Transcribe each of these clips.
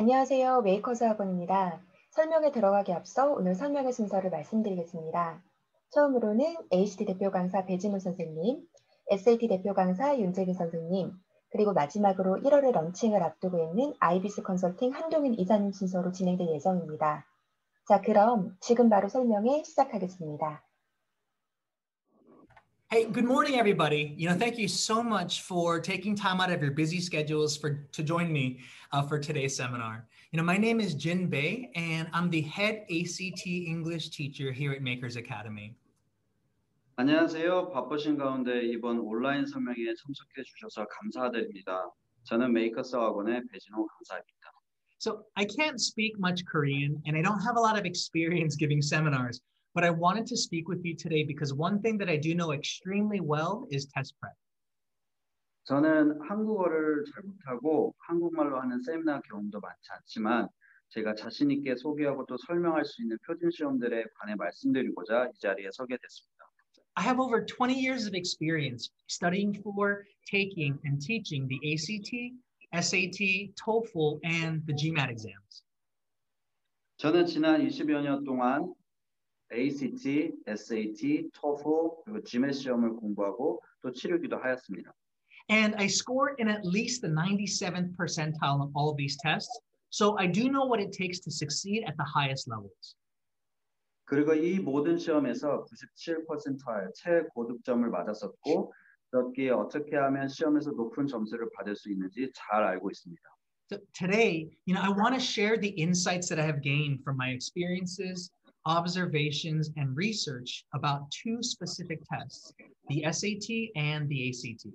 안녕하세요. 메이커즈 학원입니다. 설명에 들어가기 앞서 오늘 설명의 순서를 말씀드리겠습니다. 처음으로는 ACT 대표 강사 배진우 선생님, SAT 대표 강사 윤재기 선생님, 그리고 마지막으로 1월에 런칭을 앞두고 있는 아이비스 컨설팅 한동인 이사님 순서로 진행될 예정입니다. 자, 그럼 지금 바로 설명에 시작하겠습니다. Hey, good morning, everybody. Thank you so much for taking time out of your busy schedules to join me for today's seminar. My name is Jin Bei, and I'm the head ACT English teacher here at Makers Academy. 안녕하세요. 바쁘신 가운데 이번 온라인 설명에 참석해 주셔서 감사드립니다. 저는 메이커스 학원의 배진호 강사입니다. So I can't speak much Korean, and I don't have a lot of experience giving seminars, but I wanted to speak with you today because one thing that I do know extremely well is test prep. 저는 한국어를 잘 못하고 한국말로 하는 세미나 경험도 많지 않지만 제가 자신 있게 소개하고 또 설명할 수 있는 표준 시험들에 관해 말씀드리고자 이 자리에 서게 됐습니다. I have over 20 years of experience studying for, taking, and teaching the ACT, SAT, TOEFL, and the GMAT exams. 저는 지난 20여 년 동안 ACT, SAT, TOEFL, 그리고 GMAT 시험을 공부하고 또 치르기도 하였습니다. And I scored in at least the 97th percentile on all of these tests, so I do know what it takes to succeed at the highest levels. 그리고 이 모든 시험에서 97%의 최고득점을 맞았었고 그렇기에 어떻게 하면 시험에서 높은 점수를 받을 수 있는지 잘 알고 있습니다. So today, I want to share the insights that I have gained from my experiences, observations, and research about two specific tests, the SAT and the ACT.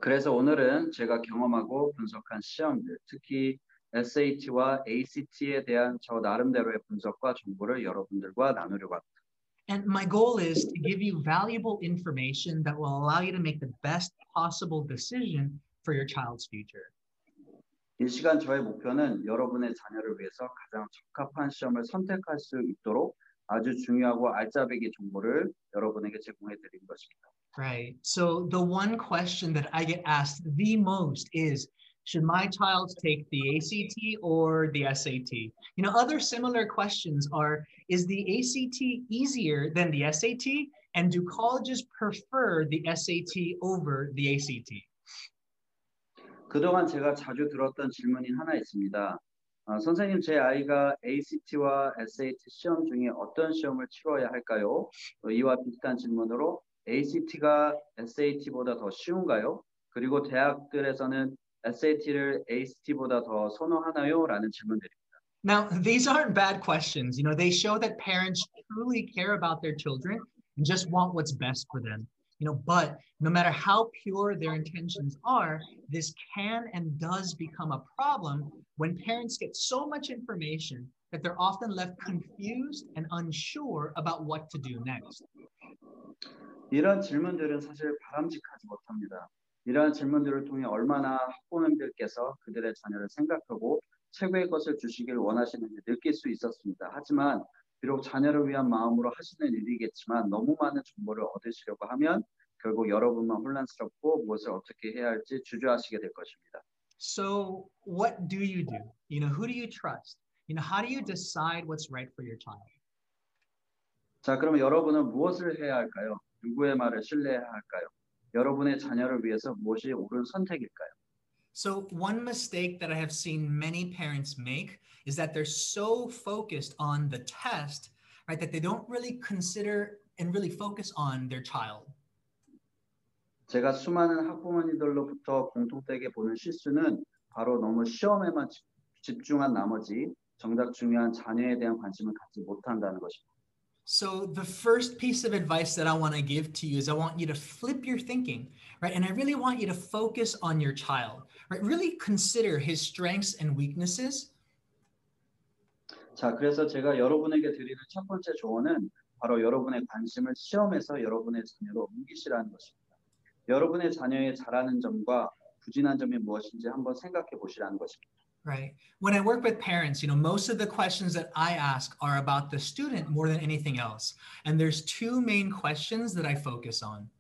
그래서 오늘은 제가 경험하고 분석한 시험들, 특히 SAT와 ACT에 대한 저 나름대로의 분석과 정보를 여러분들과 나누려고 합니다. And my goal is to give you valuable information that will allow you to make the best possible decision for your child's future. 이 시간 저의 목표는 여러분의 자녀를 위해서 가장 적합한 시험을 선택할 수 있도록 아주 중요하고 알짜배기 정보를 여러분에게 제공해 드리는 것입니다. Right. So the one question that I get asked the most is, should my child take the ACT or the SAT? Other similar questions are, is the ACT easier than the SAT? And do colleges prefer the SAT over the ACT? 그동안 제가 자주 들었던 질문이 하나 있습니다. 선생님, 제 아이가 ACT와 SAT 시험 중에 어떤 시험을 치러야 할까요? 이와 비슷한 질문으로 ACT가 SAT보다 더 쉬운가요? 그리고 대학들에서는 SAT를 ACT보다 더 선호하나요? 라는 질문들입니다. Now, these aren't bad questions. They show that parents truly care about their children and just want what's best for them. But no matter how pure their intentions are, this can and does become a problem when parents get so much information that they're often left confused and unsure about what to do next. 이런 질문들은 사실 바람직하지 못합니다. 이러한 질문들을 통해 얼마나 학부모님들께서 그들의 자녀를 생각하고 최고의 것을 주시길 원하시는지 느낄 수 있었습니다. 하지만 비록 자녀를 위한 마음으로 하시는 일이겠지만 너무 많은 정보를 얻으시려고 하면 결국 여러분만 혼란스럽고 무엇을 어떻게 해야 할지 주저하시게 될 것입니다. So what do you do? Who do you trust? How do you decide what's right for your child? 자, 그러면 여러분은 무엇을 해야 할까요? 누구의 말을 신뢰해야 할까요? 여러분의 자녀를 위해서 무엇이 옳은 선택일까요? So one mistake that I have seen many parents make is that they're so focused on the test, right, that they don't really consider and really focus on their child. 제가 수많은 학부모님들로부터 공통되게 보는 실수는 바로 너무 시험에만 집중한 나머지 정작 중요한 자녀에 대한 관심을 갖지 못한다는 것입니다. So the first piece of advice that I want to give to you is I want you to flip your thinking, right? And I really want you to focus on your child, right? Really consider his strengths and weaknesses. 자, 그래서 제가 여러분에게 드리는 첫 번째 조언은 바로 여러분의 관심을 시험에서 여러분의 자녀로 옮기시라는 것입니다. 여러분의 자녀의 잘하는 점과 부진한 점이 무엇인지 한번 생각해 보시라는 것입니다. Right. When I work with parents, most of the questions that I ask are about the student more than anything else. And there's two main questions that I focus on.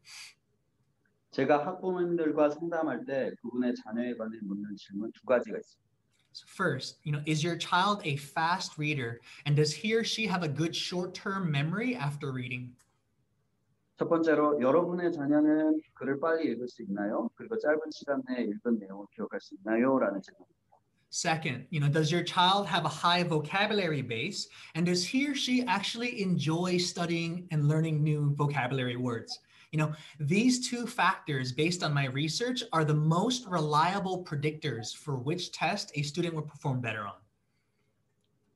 제가 학부모님들과 상담할 때 그분의 자녀에 관해 묻는 질문 두 가지가 있습니다. So first, is your child a fast reader, and does he or she have a good short-term memory after reading? 첫 번째로 여러분의 자녀는 글을 빨리 읽을 수 있나요? 그리고 짧은 시간 내에 읽은 내용을 기억할 수 있나요? 라는 질문입니다. Second, does your child have a high vocabulary base, and does he or she actually enjoy studying and learning new vocabulary words? These two factors, based on my research, are the most reliable predictors for which test a student will perform better on.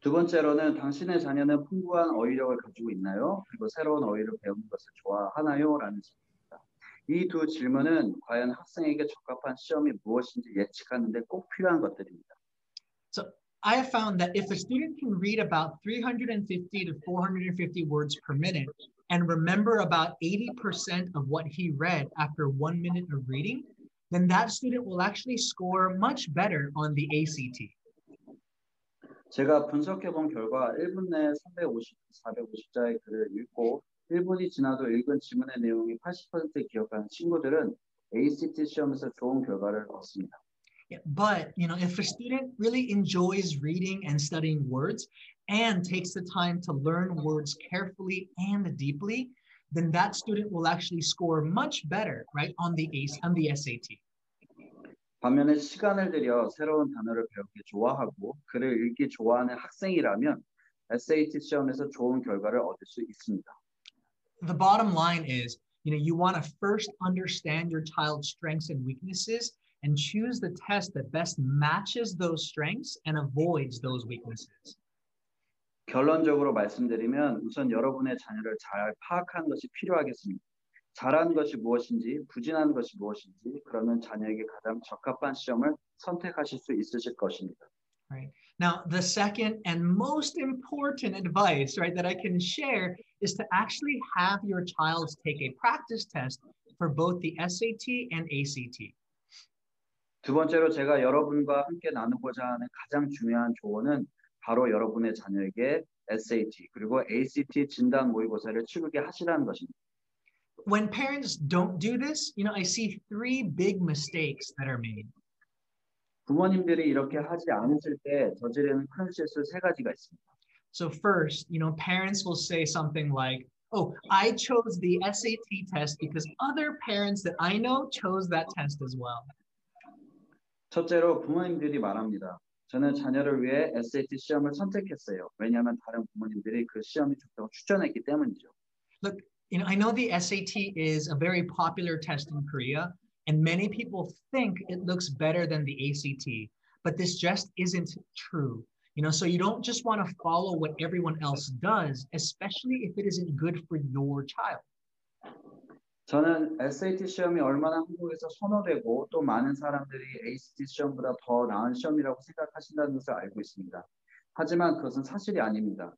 두 번째로는 당신의 자녀는 풍부한 어휘력을 가지고 있나요? 그리고 새로운 어휘를 배우는 것을 좋아하나요? 라는 질문입니다. 이 두 질문은 과연 학생에게 적합한 시험이 무엇인지 예측하는 데 꼭 필요한 것들입니다. So I have found that if a student can read about 350 to 450 words per minute and remember about 80% of what he read after 1 minute of reading, then that student will actually score much better on the ACT. 제가 분석해본 결과 1분 내에 350, 450자의 글을 읽고 1분이 지나도 읽은 지문의 내용이 80% 기억하는 친구들은 ACT 시험에서 좋은 결과를 얻습니다. Yeah, but if a student really enjoys reading and studying words and takes the time to learn words carefully and deeply, then that student will actually score much better, right, on the SAT. 반면에 시간을 들여 새로운 단어를 배우기 좋아하고 글을 읽기 좋아하는 학생이라면 SAT 시험에서 좋은 결과를 얻을 수 있습니다. The bottom line is, you want to first understand your child's strengths and weaknesses and choose the test that best matches those strengths and avoids those weaknesses. 결론적으로 말씀드리면 우선 여러분의 자녀를 잘 파악하는 것이 필요하겠습니다. 잘하는 것이 무엇인지, 부진한 것이 무엇인지, 그러면 자녀에게 가장 적합한 시험을 선택하실 수 있으실 것입니다. Right. Now, the second and most important advice, right, that I can share is to actually have your child take a practice test for both the SAT and ACT. 두 번째로 제가 여러분과 함께 나누고자 하는 가장 중요한 조언은 바로 여러분의 자녀에게 SAT 그리고 ACT 진단 모의고사를 치르게 하시라는 것입니다. When parents don't do this, I see three big mistakes that are made. 부모님들이 이렇게 하지 않으실 때 저지르는 큰 실수 세 가지가 있습니다. So first, parents will say something like, "Oh, I chose the SAT test because other parents that I know chose that test as well." 첫째로 부모님들이 말합니다. 저는 자녀를 위해 SAT 시험을 선택했어요. 왜냐하면 다른 부모님들이 그 시험이 좋다고 추천했기 때문이죠. Look, I know the SAT is a very popular test in Korea, and many people think it looks better than the ACT, but this just isn't true. So you don't just want to follow what everyone else does, especially if it isn't good for your child. 저는 SAT 시험이 얼마나 한국에서 선호되고 또 많은 사람들이 ACT 시험보다 더 나은 시험이라고 생각하신다는 것을 알고 있습니다. 하지만 그것은 사실이 아닙니다.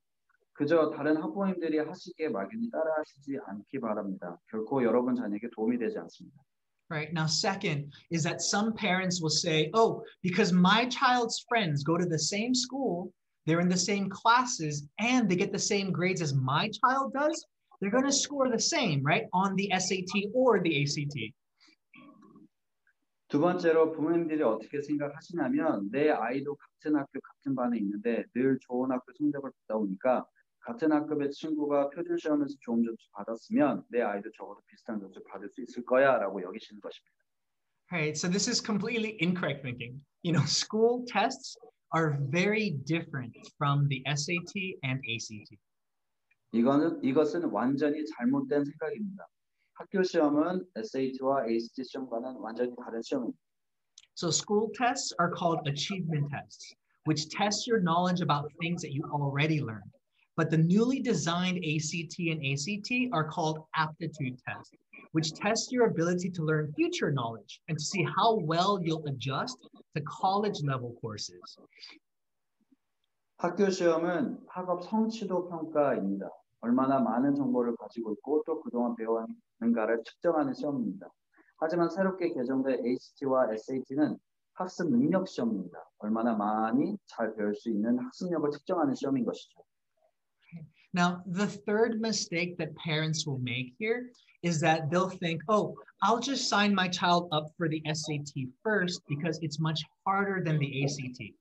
그저 다른 학부모님들이 하시기에 막연히 따라하시지 않기 바랍니다. 결코 여러분 자녀에게 도움이 되지 않습니다. Right. Now, second is that some parents will say, "Oh, because my child's friends go to the same school, they're in the same classes, and they get the same grades as my child does, they're going to score the same, right, on the SAT or the ACT." 두 번째로 부모님들이 어떻게 생각하시냐면 내 아이도 같은 학교 같은 반에 있는데 늘 좋은 학교 성적을 받다 보니까 같은 학급의 친구가 표준 시험에서 좋은 점수 받았으면 내 아이도 적어도 비슷한 점수 받을 수 있을 거야라고 여기시는 것입니다. Right. So this is completely incorrect thinking. School tests are very different from the SAT and ACT. 이것은 완전히 잘못된 생각입니다. 학교 시험은 SAT와 ACT 시험과는 완전히 다른 시험입니다. So school tests are called achievement tests, which test your knowledge about things that you already learned. But the newly designed ACT and ACT are called aptitude tests, which test your ability to learn future knowledge and to see how well you'll adjust to college level courses. 학교 시험은 학업 성취도 평가입니다. 얼마나 많은 정보를 가지고 있고 또 그동안 배웠는가를 측정하는 시험입니다. 하지만 새롭게 개정된 ACT와 SAT는 학습 능력 시험입니다. 얼마나 많이 잘 배울 수 있는 학습력을 측정하는 시험인 것이죠. Now, the third mistake that parents will make here is that they'll think, "Oh, I'll just sign my child up for the SAT first because it's much harder than the ACT."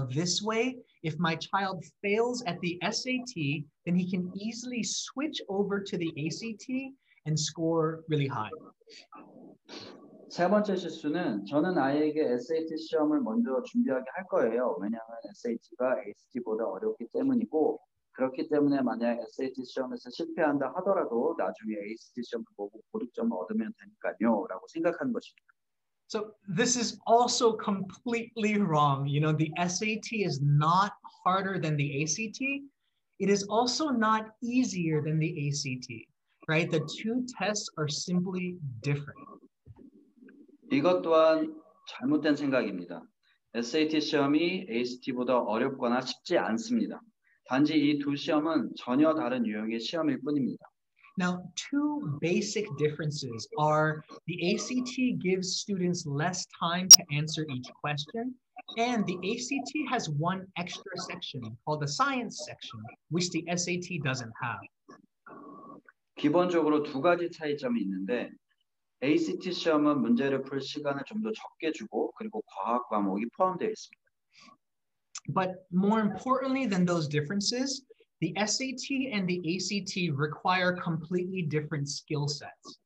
This way, if my child fails at the SAT, then he can easily switch over to the ACT and score really high. 세 번째 실수는 저는 아이에게 SAT 시험을 먼저 준비하게 할 거예요. 왜냐하면 SAT가 ACT보다 어렵기 때문이고 그렇기 때문에 만약 SAT 시험에서 실패한다 하더라도 나중에 ACT 시험을 보고 고득점을 얻으면 되니까요 라고 생각하는 것입니다. So this is also completely wrong. The SAT is not harder than the ACT. It is also not easier than the ACT, right? The two tests are simply different. 이것 또한 잘못된 생각입니다. SAT 시험이 ACT보다 어렵거나 쉽지 않습니다. 단지 이 두 시험은 전혀 다른 유형의 시험일 뿐입니다. Now, two basic differences are the ACT gives students less time to answer each question, and the ACT has one extra section called the science section, which the SAT doesn't have. 기본적으로 두 가지 차이점이 있는데 ACT 시험은 문제를 풀 시간을 좀 더 적게 주고 그리고 과학 과목이 포함되어 있습니다. But more importantly than those differences, the SAT and the ACT require completely different skill sets.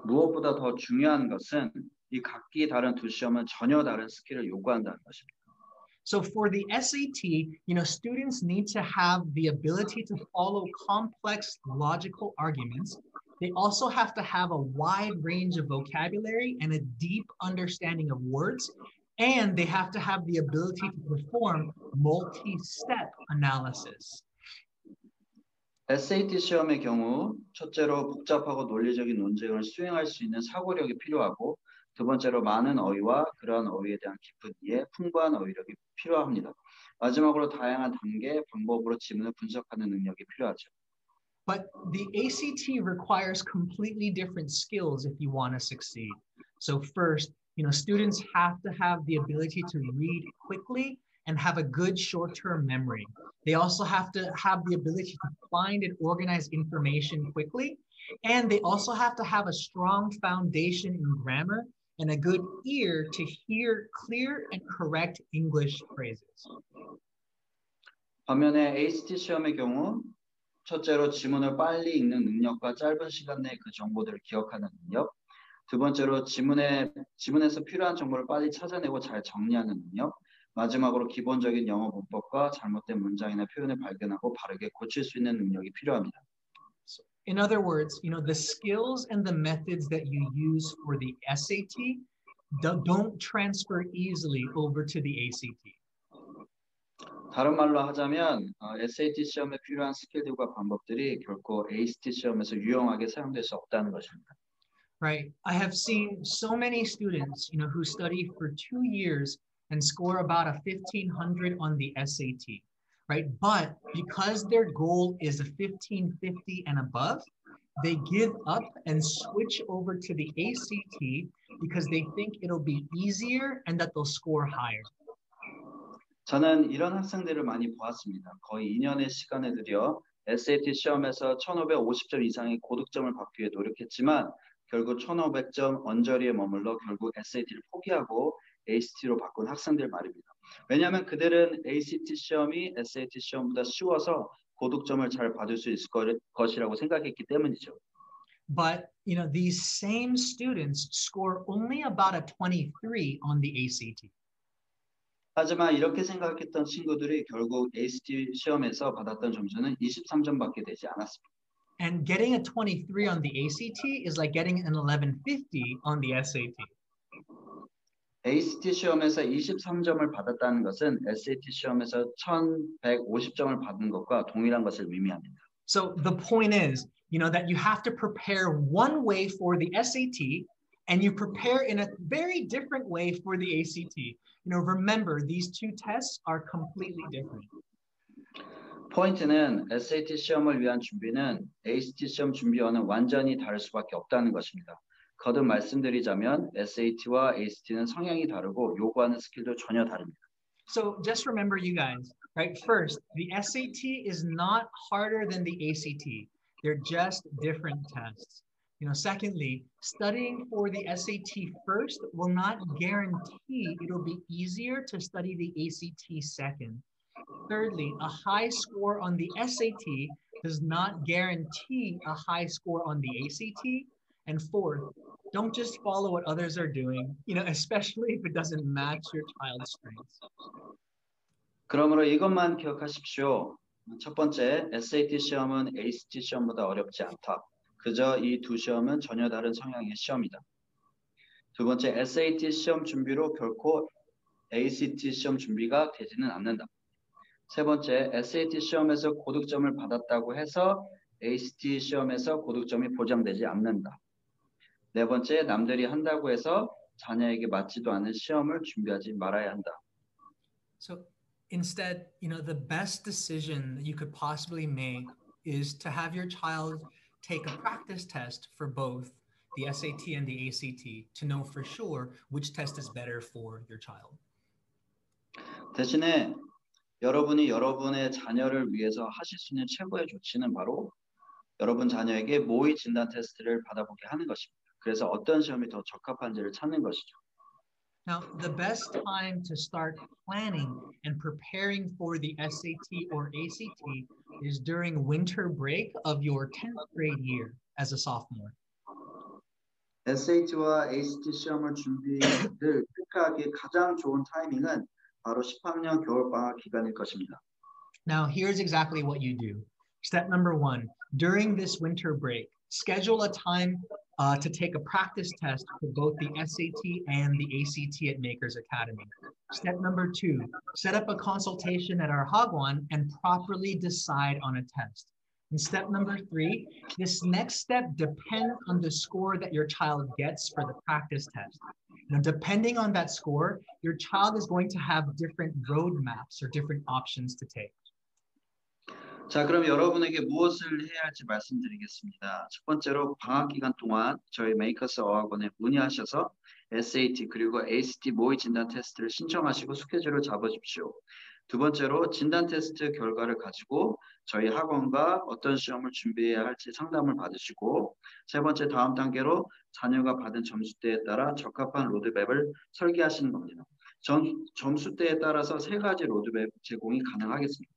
무엇보다 더 중요한 것은 이 각기 다른 두 시험은 전혀 다른 스킬을 요구한다는 것입니다. So for the SAT, students need to have the ability to follow complex logical arguments. They also have to have a wide range of vocabulary and a deep understanding of words. And they have to have the ability to perform multi-step analysis. SAT 시험의 경우 첫째로 복잡하고 논리적인 논쟁을 수행할 수 있는 사고력이 필요하고 두 번째로 많은 어휘와 그러한 어휘에 대한 깊은 이해, 풍부한 어휘력이 필요합니다. 마지막으로 다양한 단계, 방법으로 지문을 분석하는 능력이 필요하죠. But the ACT requires completely different skills if you want to succeed. So first, students have to have the ability to read quickly and have a good short-term memory. They also have to have the ability to find and organize information quickly. And they also have to have a strong foundation in grammar and a good ear to hear clear and correct English phrases. 반면에 ACT 시험의 경우 첫째로 지문을 빨리 읽는 능력과 짧은 시간 내에 그 정보들을 기억하는 능력, 두 번째로 지문에서 필요한 정보를 빨리 찾아내고 잘 정리하는 능력, 마지막으로 기본적인 영어 문법과 잘못된 문장이나 표현을 발견하고 바르게 고칠 수 있는 능력이 필요합니다. In other words, the skills and the methods that you use for the SAT don't transfer easily over to the ACT. 다른 말로 하자면 SAT 시험에 필요한 스킬들과 방법들이 결코 ACT 시험에서 유용하게 사용될 수 없다는 것입니다. Right. I have seen so many students, who study for 2 years and score about a 1500 on the SAT, right? But because their goal is a 1550 and above, they give up and switch over to the ACT because they think it'll be easier and that they'll score higher. 저는 이런 학생들을 많이 보았습니다. 거의 2년의 시간을 들여 SAT 시험에서 1550점 이상의 고득점을 받기 위해 노력했지만 결국 1500점 언저리에 머물러 결국 SAT를 포기하고 ACT로 바꾼 학생들 말입니다. 왜냐하면 그들은 ACT 시험이 SAT 시험보다 쉬워서 고득점을 잘 받을 수 있을 것이라고 생각했기 때문이죠. But, these same students score only about a 23 on the ACT. 하지만 이렇게 생각했던 친구들이 결국 ACT 시험에서 받았던 점수는 23점밖에 되지 않았습니다. And getting a 23 on the ACT is like getting an 1150 on the SAT. ACT 시험에서 23점을 받았다는 것은 SAT 시험에서 1150점을 받은 것과 동일한 것을 의미합니다. So the point is, that you have to prepare one way for the SAT and you prepare in a very different way for the ACT. Remember, these two tests are completely different. 포인트는 SAT 시험을 위한 준비는 ACT 시험 준비와는 완전히 다를 수밖에 없다는 것입니다. 거듭 말씀드리자면 SAT와 ACT는 성향이 다르고 요구하는 스킬도 전혀 다릅니다. So just remember, you guys, right? First, the SAT is not harder than the ACT. They're just different tests. Secondly, studying for the SAT first will not guarantee it'll be easier to study the ACT second. Thirdly, a high score on the SAT does not guarantee a high score on the ACT. And fourth, don't just follow what others are doing, especially if it doesn't match your child's strengths. 그러므로 이것만 기억하십시오. 첫 번째, SAT 시험은 ACT 시험보다 어렵지 않다. 그저 이 두 시험은 전혀 다른 성향의 시험이다. 두 번째, SAT 시험 준비로 결코 ACT 시험 준비가 되지는 않는다. 세 번째, SAT 시험에서 고득점을 받았다고 해서 ACT 시험에서 고득점이 보장되지 않는다. 네 번째, 남들이 한다고 해서 자녀에게 맞지도 않은 시험을 준비하지 말아야 한다. So instead, the best decision that you could possibly make is to have your child take a practice test for both the SAT and the ACT to know for sure which test is better for your child. 대신에 여러분이 여러분의 자녀를 위해서 하실 수 있는 최고의 조치는 바로 여러분 자녀에게 모의 진단 테스트를 받아보게 하는 것입니다. 그래서 어떤 시험이 더 적합한지를 찾는 것이죠. Now, the best time to start planning and preparing for the SAT or ACT is during winter break of your 10th grade year as a sophomore. SAT와 ACT 시험을 준비를 체크하기 가장 좋은 타이밍은 바로 10학년 겨울방학 기간일 것입니다. Now, here's exactly what you do. Step number 1, during this winter break, schedule a time to take a practice test for both the SAT and the ACT at Makers Academy. Step number 2, set up a consultation at our Hagwon and properly decide on a test. And step number 3, this next step depends on the score that your child gets for the practice test. Now, depending on that score, your child is going to have different roadmaps or different options to take. 자, 그럼 여러분에게 무엇을 해야 할지 말씀드리겠습니다. 첫 번째로 방학 기간 동안 저희 메이커스 어학원에 문의하셔서 SAT 그리고 ACT 모의 진단 테스트를 신청하시고 스케줄을 잡으십시오. 두 번째로 진단 테스트 결과를 가지고 저희 학원과 어떤 시험을 준비해야 할지 상담을 받으시고 세 번째 다음 단계로 자녀가 받은 점수대에 따라 적합한 로드맵을 설계하시는 겁니다. 점수대에 따라서 세 가지 로드맵 제공이 가능하겠습니다.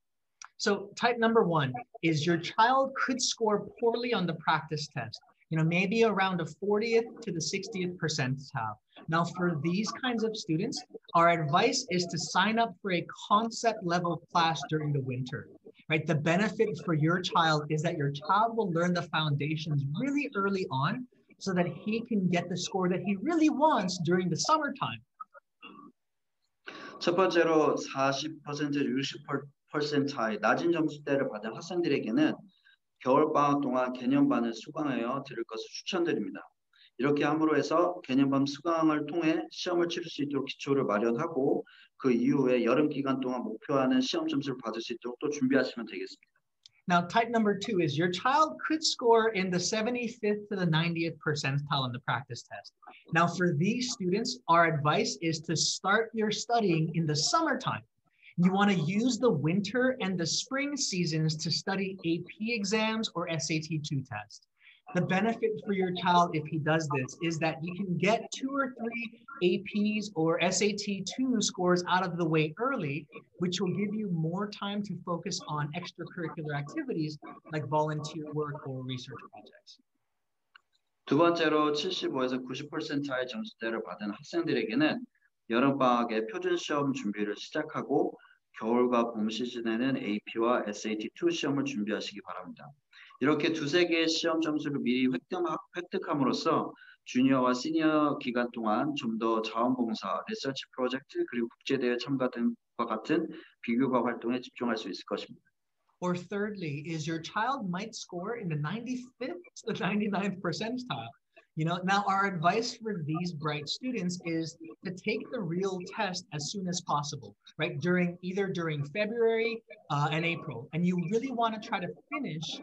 So type number 1 is your child could score poorly on the practice test, maybe around a 40th to the 60th percentile. Now, for these kinds of students, our advice is to sign up for a concept level class during the winter, right? The benefit for your child is that your child will learn the foundations really early on so that he can get the score that he really wants during the summertime. 첫 번째로 40%, 60%의 낮은 점수대를 받은 학생들에게는 겨울방학 동안 개념반을 수강하여 들을 것을 추천드립니다. 이렇게 함으로 해서 개념반 수강을 통해 시험을 치를 수 있도록 기초를 마련하고 그 이후에 여름 기간 동안 목표하는 시험 점수를 받을 수 있도록 또 준비하시면 되겠습니다. Now, type number 2 is your child could score in the 75th to the 90th percentile on the practice test. Now, for these students, our advice is to start your studying in the summertime. You want to use the winter and the spring seasons to study AP exams or SAT-2 tests. The benefit for your child if he does this is that you can get 2 or 3 APs or SAT-2 scores out of the way early, which will give you more time to focus on extracurricular activities like volunteer work or research projects. 두 번째로 75에서 90%의 점수대를 받은 학생들에게는 여름방학에 표준시험 준비를 시작하고 겨울과 봄 시즌에는 AP와 SAT-2 시험을 준비하시기 바랍니다. 이렇게 두세 개의 시험 점수를 미리 획득함으로써 주니어와 시니어 기간 동안 좀 더 자원봉사, 리서치 프로젝트 그리고 국제대회 참가 등과 같은 비교과 활동에 집중할 수 있을 것입니다. Or thirdly, is your child might score in the 95th to the 99th percentile. Now our advice for these bright students is to take the real test as soon as possible, right? Either during February and April. And you really want to try to finish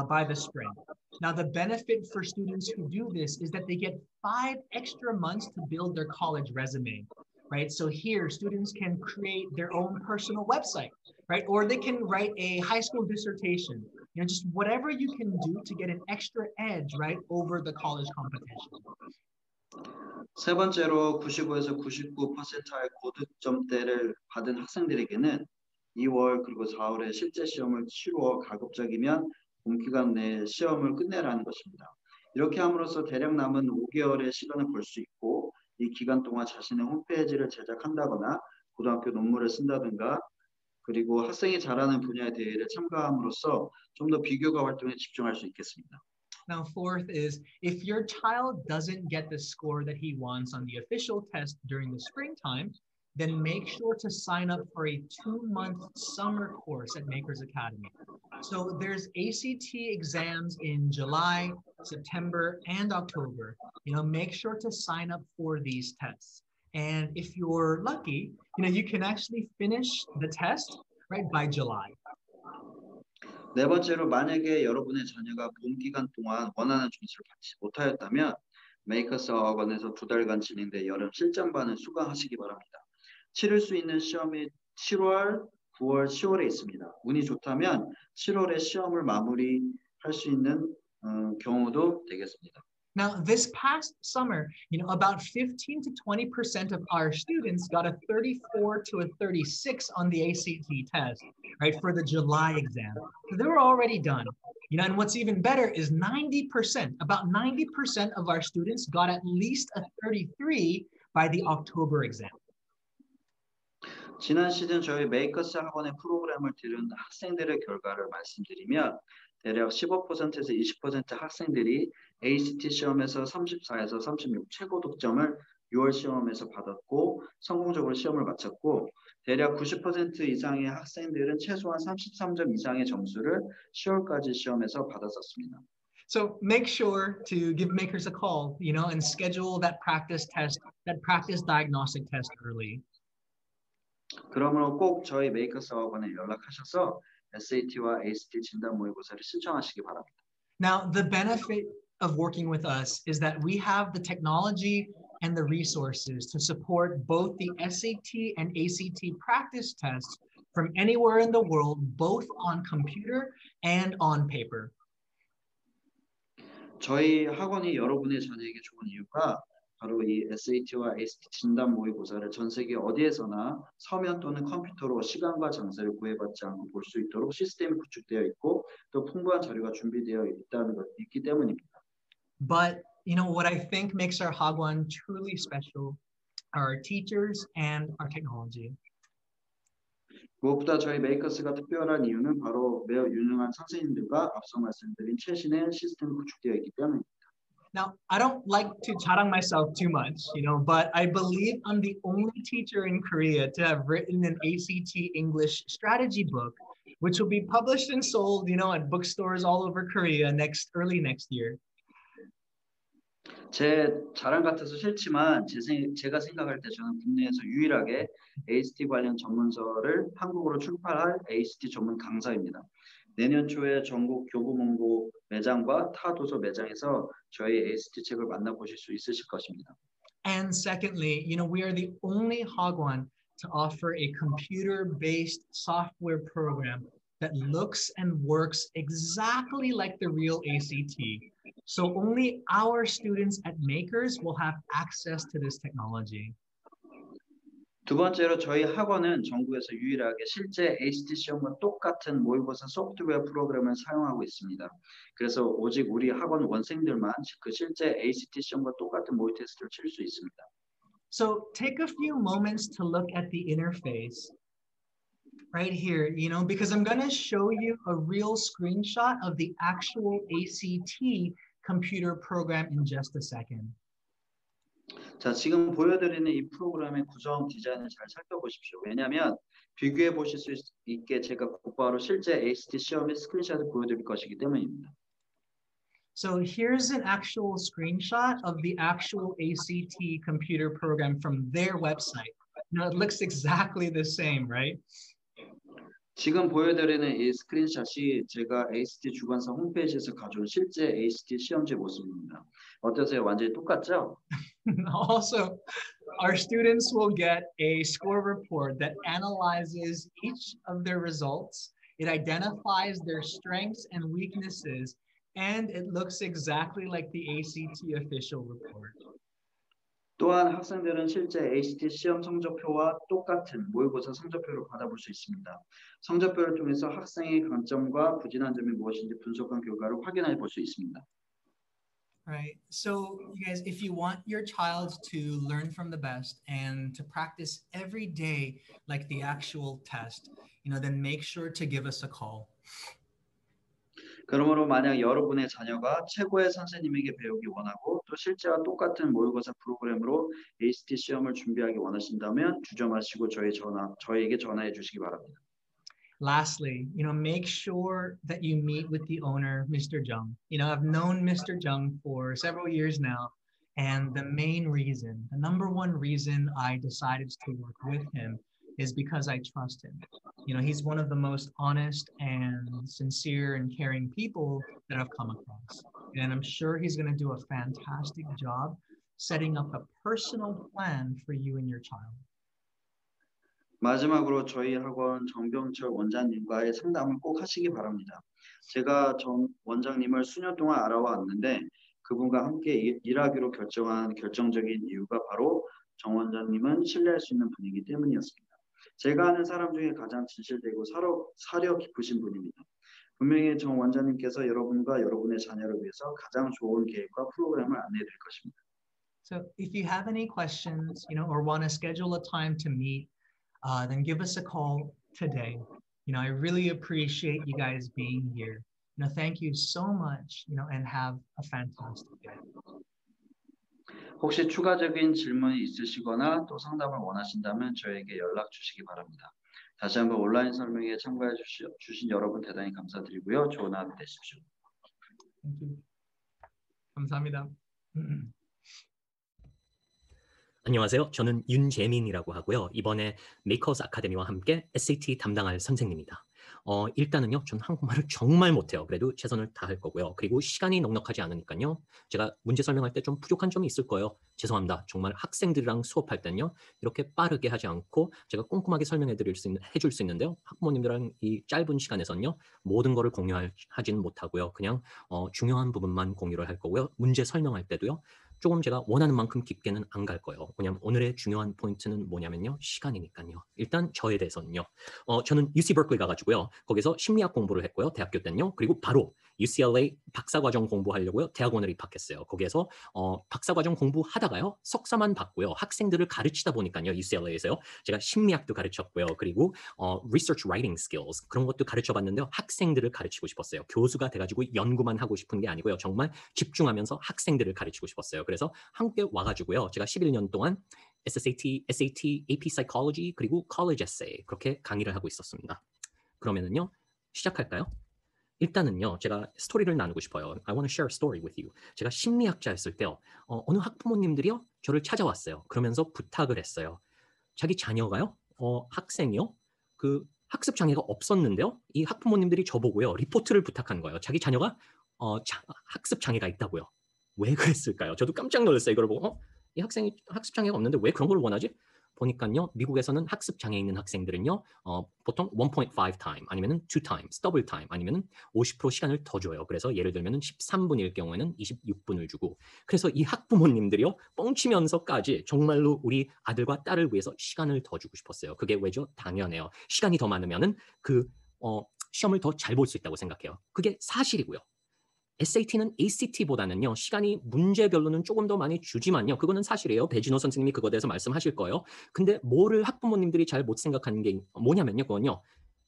by the spring. Now, the benefit for students who do this is that they get 5 extra months to build their college resume, right? So here, students can create their own personal website, right? Or they can write a high school dissertation. just whatever you can do to get an extra edge, right, over the college competition. 세 번째로 95에서 99%의 고득점대를 받은 학생들에게는 2월 그리고 4월에 실제 시험을 치루어 가급적이면 봄 기간 내에 시험을 끝내라는 것입니다. 이렇게 함으로써 대략 남은 5개월의 시간을 벌 수 있고 이 기간 동안 자신의 홈페이지를 제작한다거나 고등학교 논문을 쓴다든가 그리고 학생이 잘하는 분야의 대회를 참가함으로써 좀 더 비교과 활동에 집중할 수 있겠습니다. Now, fourth is if your child doesn't get the score that he wants on the official test during the springtime, then make sure to sign up for a 2-month summer course at Makers Academy. So there's ACT exams in July, September, and October. Make sure to sign up for these tests. And if you're lucky, you can actually finish the test right by July. 네 번째로 만약에 여러분의 자녀가 봄 기간 동안 원하는 점수를 받지 못하였다면 메이커스 어학원에서 2달간 진행된 여름 실전반을 수강하시기 바랍니다. 치를 수 있는 시험이 7월, 9월, 10월에 있습니다. 운이 좋다면 7월에 시험을 마무리할 수 있는 경우도 되겠습니다. Now, this past summer, about 15 to 20% of our students got a 34 to a 36 on the ACT test, right, for the July exam. So they were already done. And what's even better is 90%, about 90% of our students got at least a 33 by the October exam. 지난 시즌 저희 메이커스 학원의 프로그램을 들은 학생들의 결과를 말씀드리면 대략 15%에서 20% 학생들이 ACT 시험에서 34에서 36 최고 득점을 6월 시험에서 받았고 성공적으로 시험을 마쳤고 대략 90% 이상의 학생들은 최소한 33점 이상의 점수를 10월까지 시험에서 받았었습니다. So make sure to give Makers a call, and schedule that practice test, that practice diagnostic test early. 그러므로 꼭 저희 메이커스 학원에 연락하셔서 SAT와 ACT 진단 모의고사를 신청하시기 바랍니다. Now, the benefit of working with us is that we have the technology and the resources to support both the SAT and ACT practice tests from anywhere in the world, both on computer and on paper. 저희 학원이 여러분의 자녀에게 좋은 이유가 바로 이 SAT와 ACT 진단 모의고사를 전 세계 어디에서나 서면 또는 컴퓨터로 시간과 장소를 구애받지 않고 볼 수 있도록 시스템이 구축되어 있고 또 풍부한 자료가 준비되어 있기 때문입니다. But what I think makes our Hagwon truly special are our teachers and our technology. 무엇보다 저희 메이커스가 특별한 이유는 바로 매우 유능한 선생님들과 앞서 말씀드린 최신의 시스템이 구축되어 있기 때문입니다. Now, I don't like to 자랑 myself too much, but I believe I'm the only teacher in Korea to have written an ACT English strategy book, which will be published and sold, at bookstores all over Korea early next year. 제 자랑 같아서 싫지만 제가 생각할 때 저는 국내에서 유일하게 ACT 관련 전문서를 한국어로 출판할 ACT 전문 강사입니다. 내년 초에 전국 교보문고 매장과 타 도서 매장에서 저희 ACT 책을 만나보실 수 있으실 것입니다. And secondly, we are the only Hagwon to offer a computer-based software program that looks and works exactly like the real ACT. So only our students at Makers will have access to this technology. 두 번째로 저희 학원은 전국에서 유일하게 실제 ACT 시험과 똑같은 모의고사 소프트웨어 프로그램을 사용하고 있습니다. 그래서 오직 우리 학원 원생들만 그 실제 ACT 시험과 똑같은 모의 테스트를 칠 수 있습니다. So take a few moments to look at the interface right here, because I'm going to show you a real screenshot of the actual ACT computer program in just a second. 자, 지금 보여드리는 이 프로그램의 구성 디자인을 잘 살펴보십시오. 왜냐하면 비교해 보실 수 있게 제가 곧바로 실제 ACT 시험의 스크린샷을 보여드릴 것이기 때문입니다. So here's an actual screenshot of the actual ACT computer program from their website. It looks exactly the same, right? 지금 보여드리는 이 스크린샷이 제가 ACT 주관사 홈페이지에서 가져온 실제 ACT 시험지 모습입니다. 어떠세요? 완전히 똑같죠? Also, our students will get a score report that analyzes each of their results It identifies their strengths and weaknesses, and it looks exactly like the ACT official report. 또한 학생들은 실제 ACT 시험 성적표와 똑같은 모의고사 성적표를 받아볼 수 있습니다. 성적표를 통해서 학생의 강점과 부진한 점이 무엇인지 분석한 결과를 확인해 볼 수 있습니다. Right. So, you guys, if you want your child to learn from the best and to practice every day like the actual test, then make sure to give us a call. 그러므로 만약 여러분의 자녀가 최고의 선생님에게 배우기 원하고 또 실제와 똑같은 모의고사 프로그램으로 ACT 시험을 준비하기 원하신다면 주저마시고 저희에게 전화해 주시기 바랍니다. Lastly, make sure that you meet with the owner, Mr. Jung. I've known Mr. Jung for several years now, and the number one reason I decided to work with him is because I trust him. He's one of the most honest and sincere and caring people that I've come across. And I'm sure he's going to do a fantastic job setting up a personal plan for you and your child. 마지막으로 저희 학원 정병철 원장님과의 상담을 꼭 하시기 바랍니다. 제가 정 원장님을 수년 동안 알아왔는데 그분과 함께 일하기로 결정한 결정적인 이유가 바로 정 원장님은 신뢰할 수 있는 분이기 때문이었습니다. 제가 아는 사람 중에 가장 진실되고 사려 깊으신 분입니다. 분명히 정 원장님께서 여러분과 여러분의 자녀를 위해서 가장 좋은 계획과 프로그램을 안내해 드릴 것입니다. So if you have any questions, or want to schedule a time to meet, then give us a call today. I really appreciate you guys being here. Thank you so much, and have a fantastic day. 혹시 추가적인 질문이 있으시거나 또 상담을 원하신다면 저에게 연락 주시기 바랍니다. 다시 한번 온라인 설명에 참가해 주신 여러분 대단히 감사드리고요. 좋은 하루 되십시오. Thank you. 감사합니다. 안녕하세요. 저는 윤재민이라고 하고요. 이번에 메이커스 아카데미와 함께 SAT 담당할 선생님입니다. 일단은요, 전 한국말을 정말 못해요. 그래도 최선을 다할 거고요. 그리고 시간이 넉넉하지 않으니까요. 제가 문제 설명할 때 좀 부족한 점이 있을 거예요. 죄송합니다. 정말 학생들이랑 수업할 때는요. 이렇게 빠르게 하지 않고 제가 꼼꼼하게 해줄 수 있는데요. 학부모님들랑 이 짧은 시간에서는요. 모든 거를 공유하지는 못하고요. 그냥 중요한 부분만 공유를 할 거고요. 문제 설명할 때도요. 조금 제가 원하는 만큼 깊게는 안 갈 거예요. 왜냐하면 오늘의 중요한 포인트는 뭐냐면요. 시간이니까요. 일단 저에 대해서는요. 저는 UC 버클리 가가지고요. 거기서 심리학 공부를 했고요. 대학교 때는요. 그리고 바로 UCLA 박사과정 공부하려고요. 대학원을 입학했어요. 거기에서 박사과정 공부하다가요. 석사만 받고요. 학생들을 가르치다 보니까요. UCLA에서요. 제가 심리학도 가르쳤고요. 그리고 research writing skills 그런 것도 가르쳐봤는데요. 학생들을 가르치고 싶었어요. 교수가 돼가지고 연구만 하고 싶은 게 아니고요. 정말 집중하면서 학생들을 가르치고 싶었어요. 그래서 한국에 와가지고요. 제가 11년 동안 SAT, AP Psychology 그리고 College Essay 그렇게 강의를 하고 있었습니다. 그러면은요. 시작할까요? 일단은요. 제가 스토리를 나누고 싶어요. I want to share a story with you. 제가 심리학자였을 때요. 어느 학부모님들이요. 저를 찾아왔어요. 그러면서 부탁을 했어요. 자기 자녀가요. 학생이요. 그 학습 장애가 없었는데요. 이 학부모님들이 저보고요. 리포트를 부탁한 거예요. 자기 자녀가 학습 장애가 있다고요. 왜 그랬을까요? 저도 깜짝 놀랐어요. 이걸 보고 이 학생이 학습 장애가 없는데 왜 그런 걸 원하지? 보니까요. 미국에서는 학습 장애 있는 학생들은요. 보통 1.5 time 아니면은 2 times, double time 아니면은 50% 시간을 더 줘요. 그래서 예를 들면은 13분일 경우에는 26분을 주고 그래서 이 학부모님들이요. 뻥치면서까지 정말로 우리 아들과 딸을 위해서 시간을 더 주고 싶었어요. 그게 왜죠? 당연해요. 시간이 더 많으면은 그 시험을 더 잘 볼 수 있다고 생각해요. 그게 사실이고요. SAT는 ACT보다는요. 시간이 문제별로는 조금 더 많이 주지만요. 그거는 사실이에요. 배진호 선생님이 그거에 대해서 말씀하실 거예요. 근데 뭐를 학부모님들이 잘 못 생각하는 게 뭐냐면요. 그건요.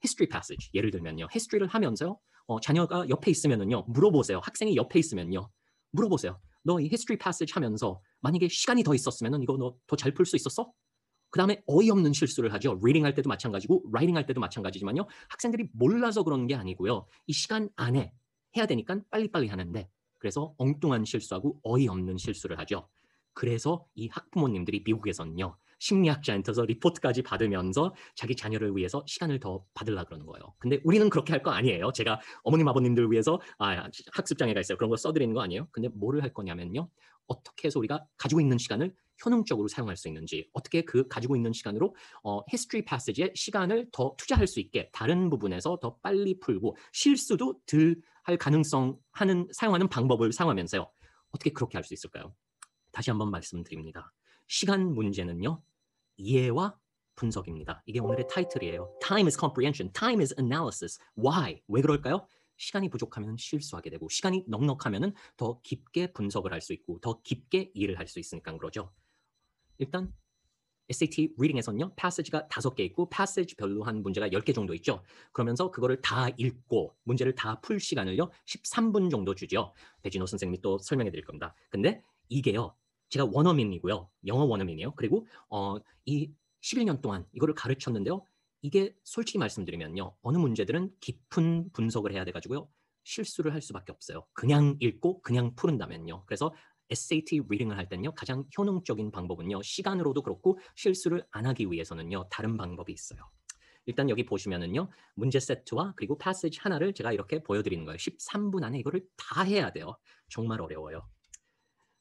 history passage. 예를 들면요. history를 하면서요. 자녀가 옆에 있으면은요. 물어보세요. 학생이 옆에 있으면요. 물어보세요. 너 이 history passage 하면서 만약에 시간이 더 있었으면 이거 너 더 잘 풀 수 있었어? 그 다음에 어이없는 실수를 하죠. reading 할 때도 마찬가지고 writing 할 때도 마찬가지지만요. 학생들이 몰라서 그러는 게 아니고요. 이 시간 안에 해야 되니까 빨리빨리 하는데 그래서 엉뚱한 실수하고 어이없는 실수를 하죠. 그래서 이 학부모님들이 미국에서는요. 심리학자한테서 리포트까지 받으면서 자기 자녀를 위해서 시간을 더 받으려고 그러는 거예요. 근데 우리는 그렇게 할 거 아니에요. 제가 어머님 아버님들 위해서 학습장애가 있어요. 그런 거 써드리는 거 아니에요. 근데 뭐를 할 거냐면요. 어떻게 해서 우리가 가지고 있는 시간을 효능적으로 사용할 수 있는지, 어떻게 그 가지고 있는 시간으로 history passage에 시간을 더 투자할 수 있게 다른 부분에서 더 빨리 풀고 실수도 덜 할 가능성 사용하는 방법을 사용하면서요. 어떻게 그렇게 할 수 있을까요? 다시 한번 말씀드립니다. 시간 문제는요. 이해와 분석입니다. 이게 오늘의 타이틀이에요. Time is comprehension. Time is analysis. Why? 왜 그럴까요? 시간이 부족하면 실수하게 되고 시간이 넉넉하면 더 깊게 분석을 할 수 있고 더 깊게 이해를 할 수 있으니까 그러죠. 일단 SAT 리딩에서는요. 패시지가 5개 있고 패시지별로 한 문제가 10개 정도 있죠. 그러면서 그거를 다 읽고 문제를 다 풀 시간을요. 13분 정도 주죠. 배진호 선생님이 또 설명해 드릴 겁니다. 근데 이게요. 제가 원어민이고요. 영어 원어민이에요. 그리고 이 11년 동안 이거를 가르쳤는데요. 이게 솔직히 말씀드리면요. 어느 문제들은 깊은 분석을 해야 돼가지고요. 실수를 할 수밖에 없어요. 그냥 읽고 그냥 푸른다면요. 그래서 SAT 리딩을 할 때는요. 가장 효능적인 방법은요. 시간으로도 그렇고 실수를 안 하기 위해서는요. 다른 방법이 있어요. 일단 여기 보시면은요. 문제 세트와 그리고 패시지 하나를 제가 이렇게 보여드리는 거예요. 13분 안에 이거를 다 해야 돼요. 정말 어려워요.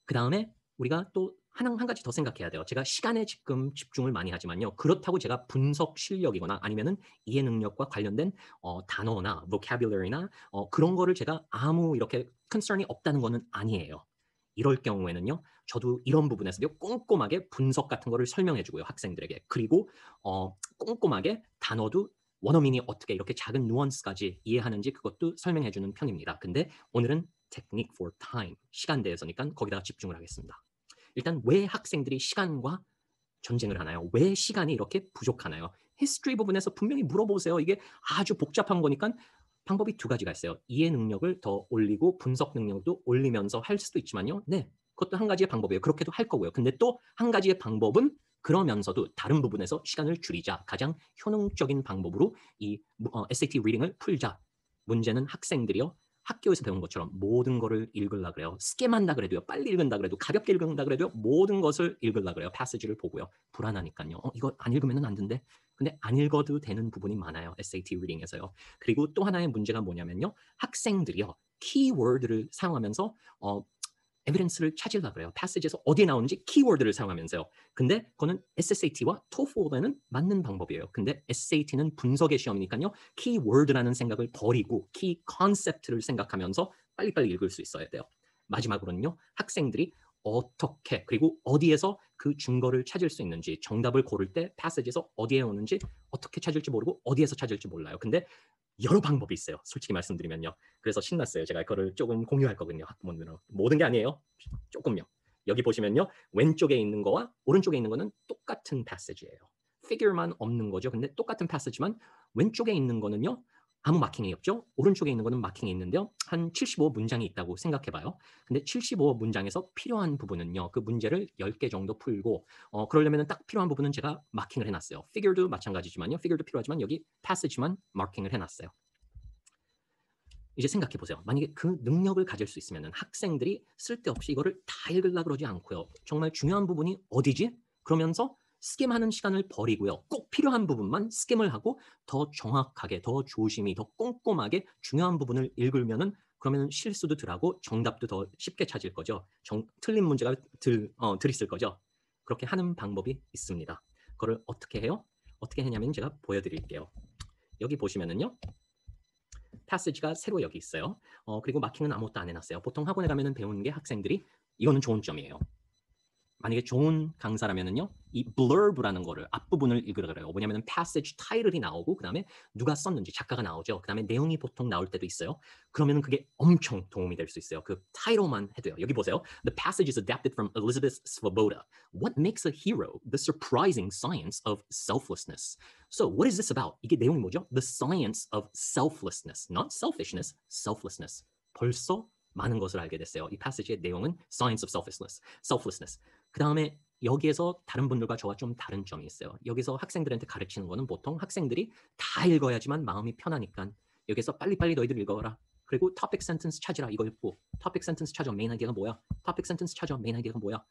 그 다음에 우리가 또 한 가지 더 생각해야 돼요. 제가 시간에 지금 집중을 많이 하지만요. 그렇다고 제가 분석 실력이거나 아니면은 이해 능력과 관련된 단어나 vocabulary나 그런 거를 제가 아무 이렇게 concern이 없다는 거는 아니에요. 이럴 경우에는요. 저도 이런 부분에서요. 꼼꼼하게 분석 같은 거를 설명해 주고요. 학생들에게. 그리고 꼼꼼하게 단어도 원어민이 어떻게 이렇게 작은 누언스까지 이해하는지 그것도 설명해 주는 편입니다. 근데 오늘은 technique for time, 시간대에서니까 거기다가 집중을 하겠습니다. 일단 왜 학생들이 시간과 전쟁을 하나요? 왜 시간이 이렇게 부족하나요? history 부분에서 분명히 물어보세요. 이게 아주 복잡한 거니까 방법이 2가지가 있어요. 이해 능력을 더 올리고 분석 능력도 올리면서 할 수도 있지만요. 네, 그것도 한 가지의 방법이에요. 그렇게도 할 거고요. 근데 또 한 가지의 방법은 그러면서도 다른 부분에서 시간을 줄이자. 가장 효능적인 방법으로 이 SAT 리딩을 풀자. 문제는 학생들이요. 학교에서 배운 것처럼 모든 거를 읽으려 그래요. 스캠한다 그래도요. 빨리 읽는다 그래도 가볍게 읽는다 그래도요. 모든 것을 읽으려 그래요. 패시지를 보고요. 불안하니까요. 이거 안 읽으면 안 된대. 근데 안 읽어도 되는 부분이 많아요. SAT 리딩에서요. 그리고 또 하나의 문제가 뭐냐면요. 학생들이요. 키워드를 사용하면서 에비던스를 찾으려고 그래요. 패시지에서 어디에 나오는지 키워드를 사용하면서요. 근데 그거는 SSAT와 TOEFL에는 맞는 방법이에요. 근데 SAT는 분석의 시험이니까요. 키워드라는 생각을 버리고 키 컨셉트를 생각하면서 빨리빨리 읽을 수 있어야 돼요. 마지막으로는요. 학생들이 어떻게 그리고 어디에서 그 증거를 찾을 수 있는지 정답을 고를 때 패시지에서 어디에 오는지 어떻게 찾을지 모르고 어디에서 찾을지 몰라요. 근데 여러 방법이 있어요. 솔직히 말씀드리면요. 그래서 신났어요. 제가 그거를 조금 공유할 거거든요. 학부모들은. 모든 게 아니에요. 조금요. 여기 보시면요. 왼쪽에 있는 거와 오른쪽에 있는 거는 똑같은 패시지예요. figure만 없는 거죠. 근데 똑같은 패시지만 왼쪽에 있는 거는요. 아무 마킹이 없죠. 오른쪽에 있는 거는 마킹이 있는데요. 한 75문장이 있다고 생각해봐요. 근데 75문장에서 필요한 부분은요. 그 문제를 10개 정도 풀고 그러려면 딱 필요한 부분은 제가 마킹을 해놨어요. figure도 마찬가지지만요. figure도 필요하지만 여기 passage만 마킹을 해놨어요. 이제 생각해보세요. 만약에 그 능력을 가질 수 있으면 학생들이 쓸데없이 이거를 다 읽으려고 그러지 않고요. 정말 중요한 부분이 어디지? 그러면서 스캠하는 시간을 버리고요. 꼭 필요한 부분만 스캠을 하고 더 정확하게, 더 조심히, 더 꼼꼼하게 중요한 부분을 읽으면은 그러면 실수도 덜하고 정답도 더 쉽게 찾을 거죠. 틀린 문제가 덜 있을 거죠. 그렇게 하는 방법이 있습니다. 그걸 어떻게 해요? 어떻게 하냐면 제가 보여드릴게요. 여기 보시면은요. 패시지가 새로 여기 있어요. 그리고 마킹은 아무것도 안 해놨어요. 보통 학원에 가면은 배우는 게 학생들이 이거는 좋은 점이에요. 만약에 좋은 강사라면은요, 이 blurb라는 거를 앞부분을 읽으라 그래요. 뭐냐면은 passage title이 나오고 그다음에 누가 썼는지 작가가 나오죠. 그다음에 내용이 보통 나올 때도 있어요. 그러면은 그게 엄청 도움이 될 수 있어요. 그 title만 해도요. 여기 보세요. The passage is adapted from Elizabeth Svoboda. What makes a hero? The surprising science of selflessness. So what is this about? 이게 내용이 뭐죠? The science of selflessness, not selfishness, selflessness. 벌써 많은 것을 알게 됐어요. 이 패시지의 내용은 science of selflessness. 그 다음에 여기에서 다른 분들과 저와 좀 다른 점이 있어요. 여기서 학생들한테 가르치는 거는 보통 학생들이 다 읽어야지만 마음이 편하니까 여기서 빨리빨리 너희들 읽어라. 그리고 topic sentence 찾으라. 이거 읽고 topic sentence 찾아. 메인 아이디어가 뭐야? topic sentence 찾아. 메인 아이디어가 뭐야?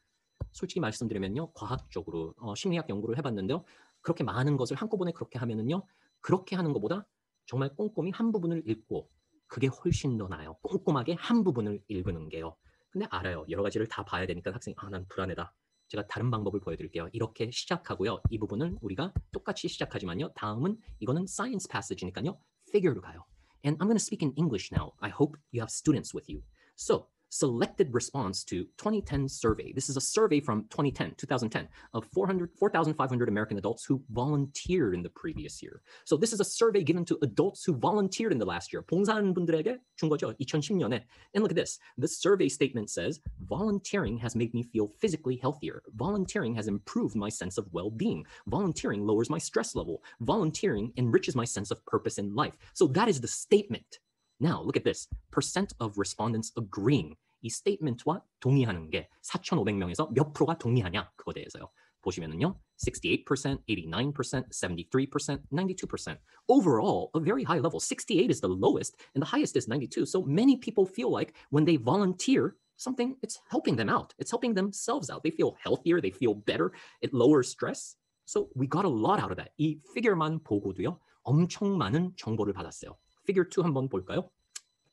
솔직히 말씀드리면요. 과학적으로 심리학 연구를 해봤는데요. 그렇게 많은 것을 한꺼번에 그렇게 하면은요. 그렇게 하는 것보다 정말 꼼꼼히 한 부분을 읽고 그게 훨씬 더 나아요. 꼼꼼하게 한 부분을 읽는 게요. 근데 알아요. 여러 가지를 다 봐야 되니까 학생이 난 불안해다. 제가 다른 방법을 보여드릴게요. 이렇게 시작하고요. 이 부분을 우리가 똑같이 시작하지만요. 다음은 이거는 science passage니까요. figure로 가요. And I'm going to speak in English now. I hope you have students with you. So, selected response to 2010 survey. This is a survey from 2010 of 4,500 American adults who volunteered in the previous year. So this is a survey given to adults who volunteered in the last year. 봉사하는 분들에게 준 거죠. 2010년에. And look at this. The survey statement says, volunteering has made me feel physically healthier. Volunteering has improved my sense of well-being. Volunteering lowers my stress level. Volunteering enriches my sense of purpose in life. So that is the statement. Now, look at this. Percent of respondents agreeing. 이 statement와 동의하는 게 4,500명에서 몇 프로가 동의하냐 그거 대해서요. 보시면은요. 68%, 89%, 73%, 92%. Overall, a very high level. 68 is the lowest and the highest is 92. So many people feel like when they volunteer something, it's helping them out. It's helping themselves out. They feel healthier. They feel better. It lowers stress. So we got a lot out of that. 이 figure만 보고도요. 엄청 많은 정보를 받았어요. Figure 2 한번 볼까요?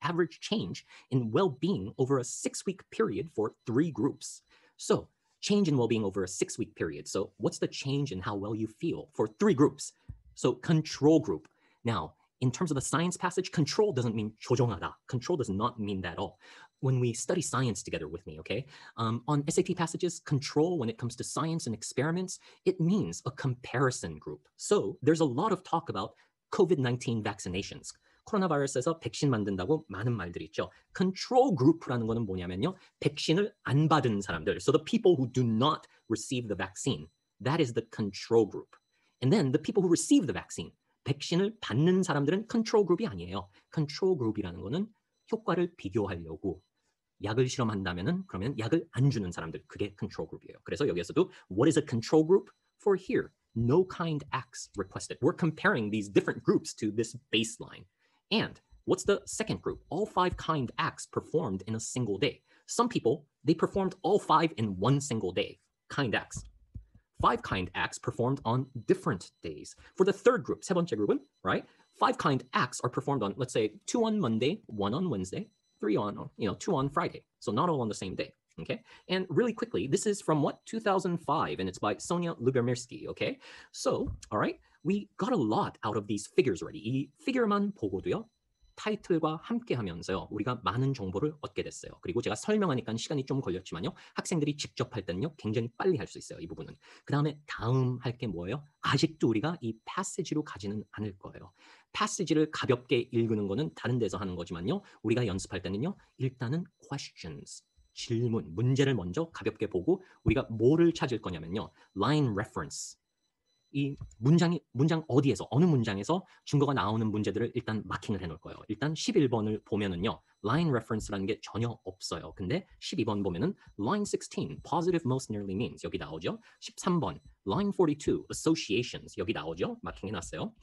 Average change in well-being over a 6-week period for 3 groups. So change in well-being over a 6-week period. So what's the change in how well you feel for 3 groups? So control group. Now, in terms of the science passage, control doesn't mean 조종하다. Control does not mean that at all. When we study science together with me, okay? On SAT passages, control, when it comes to science and experiments, it means a comparison group. So there's a lot of talk about COVID-19 vaccinations. 코로나 바이러스에서 백신 만든다고 많은 말들이 있죠. Control group라는 거는 뭐냐면요. 백신을 안 받은 사람들. So the people who do not receive the vaccine. That is the control group. And then the people who receive the vaccine. 백신을 받는 사람들은 control group이 아니에요. control group이라는 거는 효과를 비교하려고 약을 실험한다면은 그러면 약을 안 주는 사람들. 그게 control group이에요. 그래서 여기에서도 what is a control group? For here, no kind acts requested. We're comparing these different groups to this baseline. And what's the second group? All 5 kind acts performed in a single day. Some people, they performed all 5 in one single day. Kind acts. 5 kind acts performed on different days. For the third group, 세 번째 그룹은, right? 5 kind acts are performed on, let's say, 2 on Monday, 1 on Wednesday, 3 on, 2 on Friday. So not all on the same day. Okay, and really quickly, this is from what? 2005, and it's by Sonia Lubomirsky, okay? So, all right, we got a lot out of these figures already. 이 figure만 보고도요, 타이틀과 함께 하면서요, 우리가 많은 정보를 얻게 됐어요. 그리고 제가 설명하니까 시간이 좀 걸렸지만요, 학생들이 직접 할 때는요, 굉장히 빨리 할 수 있어요, 이 부분은. 그 다음에 다음 할 게 뭐예요? 아직도 우리가 이 passage로 가지는 않을 거예요. passage를 가볍게 읽는 거는 다른 데서 하는 거지만요, 우리가 연습할 때는요, 일단은 questions. 질문, 문제를 먼저 가볍게 보고 우리가 뭐를 찾을 거냐면요. line reference. 이 문장 어디에서, 어느 문장에서 증거가 나오는 문제들을 일단 마킹을 해놓을 거예요. 일단 11번을 보면은요. line reference라는 게 전혀 없어요. 근데 12번 보면은 line 16, positive most nearly means 여기 나오죠. 13번, line 42, associations 여기 나오죠. 마킹해놨어요.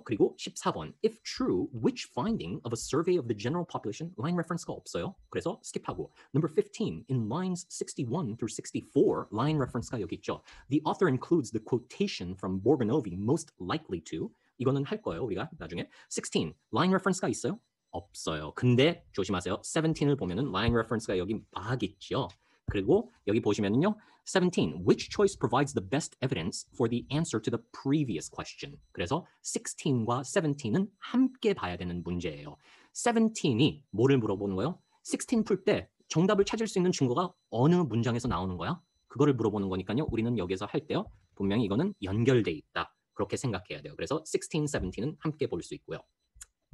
그리고 14번, if true, which finding of a survey of the general population, line reference가 없어요. 그래서 스킵하고. Number 15, in lines 61 through 64, line reference가 여기 있죠. The author includes the quotation from Borgonovi, most likely to. 이거는 할 거예요, 우리가 나중에. 16, line reference가 있어요? 없어요. 근데 조심하세요. 17을 보면은 line reference가 여기 막 있죠. 그리고 여기 보시면은요. 17, which choice provides the best evidence for the answer to the previous question. 그래서 16과 17은 함께 봐야 되는 문제예요. 17이 뭐를 물어보는 거예요? 16 풀 때 정답을 찾을 수 있는 증거가 어느 문장에서 나오는 거야? 그거를 물어보는 거니까요. 우리는 여기서 할 때요. 분명히 이거는 연결돼 있다. 그렇게 생각해야 돼요. 그래서 16, 17은 함께 볼 수 있고요.